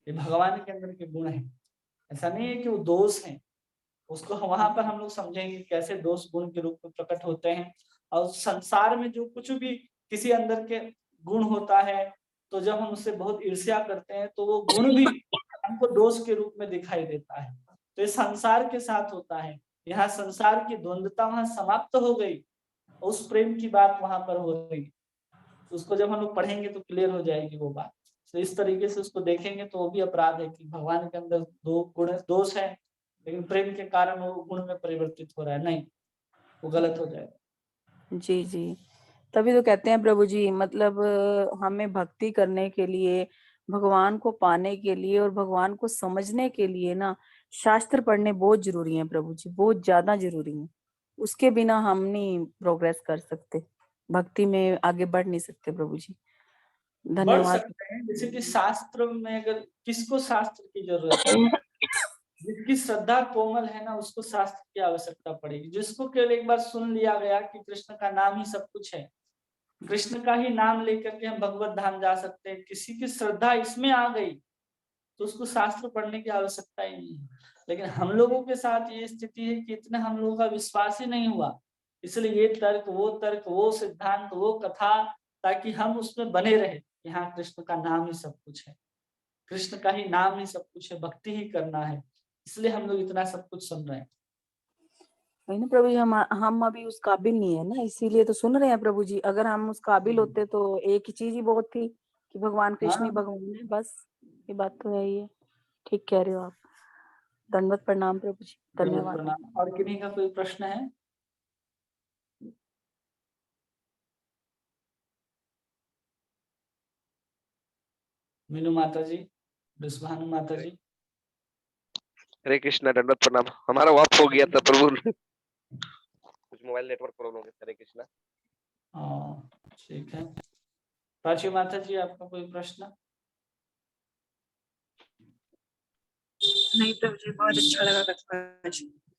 ये भगवान के अंदर के गुण है, ऐसा नहीं है कि वो दोष है। उसको वहां पर हम लोग समझेंगे कैसे दोष गुण के रूप में प्रकट होते हैं। और संसार में जो कुछ भी किसी अंदर के गुण होता है, तो जब हम उससे बहुत ईर्ष्या करते हैं तो वो गुण भी हमको दोष के रूप में दिखाई देता है। तो ये संसार के साथ होता है। यहाँ संसार की द्वंद्वता वहां समाप्त हो गई, उस प्रेम की बात वहां पर हो रही। उसको जब हम लोग पढ़ेंगे तो क्लियर हो जाएगी वो बात। तो इस तरीके से उसको देखेंगे तो वो भी अपराध है कि भगवान के अंदर दो गुण दोष है, लेकिन प्रेम के कारण वो गुण में परिवर्तित हो रहा है, नहीं, वो गलत हो जाएगा। जी जी, तभी तो कहते हैं प्रभु जी, मतलब हमें भक्ति करने के लिए, भगवान को पाने के लिए और भगवान को समझने के लिए ना शास्त्र पढ़ने बहुत जरूरी है प्रभु जी, बहुत ज्यादा जरूरी है। उसके बिना हम नहीं प्रोग्रेस कर सकते, भक्ति में आगे बढ़ नहीं सकते प्रभु जी। बढ़ धन्यवाद। सकते हैं, जैसे कि शास्त्र में अगर किसको शास्त्र की जरूरत है, जिसकी श्रद्धा कोमल है ना उसको शास्त्र की आवश्यकता पड़ेगी। जिसको केवल एक बार सुन लिया गया कि कृष्ण का नाम ही सब कुछ है, कृष्ण का ही नाम लेकर के हम भगवत धाम जा सकते हैं, किसी की श्रद्धा इसमें आ गई तो उसको शास्त्र पढ़ने की आवश्यकता ही नहीं है। लेकिन हम लोगों के साथ ये स्थिति है कि इतना हम लोगों का विश्वास ही नहीं हुआ, इसलिए ये तर्क वो सिद्धांत वो कथा, ताकि हम उसमें बने रहे। यहाँ कृष्ण का नाम ही सब कुछ है, कृष्ण का ही नाम ही सब कुछ है, भक्ति ही करना है, इसलिए हम लोग इतना सब कुछ सुन रहे हैं। वही ना प्रभु जी, हम अभी उस काबिल नहीं है ना, इसीलिए तो सुन रहे हैं प्रभु जी। अगर हम उस काबिल होते तो एक ही चीज ही बहुत थी कि भगवान कृष्ण ही भगवान है, बस ये बात तो है ही है। ठीक कह रहे हो आप। दंडवत प्रणाम प्रभु जी, धन्यवाद। प्रणाम। और किन्हीं का कोई प्रश्न है? मीनू माता जी, विश्वानु माता जी। हरे कृष्णा, दंडवत प्रणाम। हमारा ऑफ हो गया था प्रभु, कुछ मोबाइल नेटवर्क प्रॉब्लम है। हरे कृष्णा। ठीक है। प्राची माता जी, आपका कोई प्रश्न? नहीं प्रभु जी, बहुत अच्छा लगा कथा।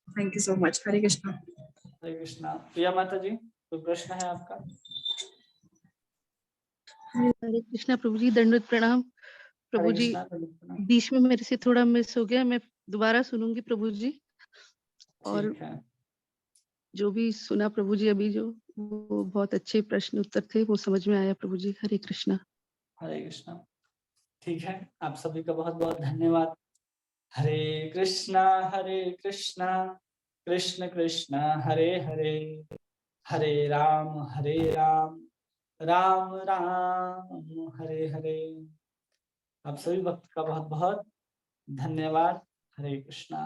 Thank you so much. Hare Krishna. Hare Krishna. Priya माता जी, कोई प्रश्न है आपका? हरे कृष्णा प्रभु जी, दंडवत प्रणाम प्रभु जी। बीच में मेरे से थोड़ा मिस हो गया, मैं दोबारा सुनूंगी प्रभु जी। और जो भी सुना प्रभु जी अभी, जो वो बहुत अच्छे प्रश्न उत्तर थे, वो समझ में आया प्रभु जी। हरे कृष्णा। हरे कृष्णा। ठीक है, आप सभी का बहुत बहुत धन्यवाद। हरे कृष्णा कृष्ण कृष्ण हरे हरे, हरे राम राम राम हरे हरे। आप सभी भक्त का बहुत बहुत धन्यवाद। हरे कृष्णा।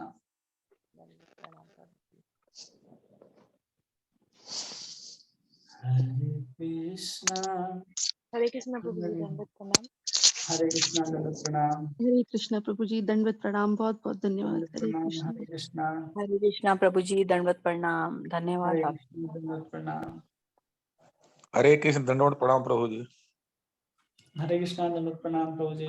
हरे कृष्णा प्रभु जी, दंडवत प्रणाम। हरे कृष्णा दंडवत प्रणाम। हरे कृष्णा प्रभु जी, दंडवत प्रणाम, बहुत बहुत धन्यवाद। हरे कृष्णा। हरे कृष्णा। हरे कृष्णा प्रभु जी, दंडवत प्रणाम, धन्यवाद। हरे कृष्णा दंडवत प्रणाम। हरे कृष्ण, दंडवत प्रणाम प्रभु जी। हरे कृष्णा दंडवत प्रणाम प्रभु जी।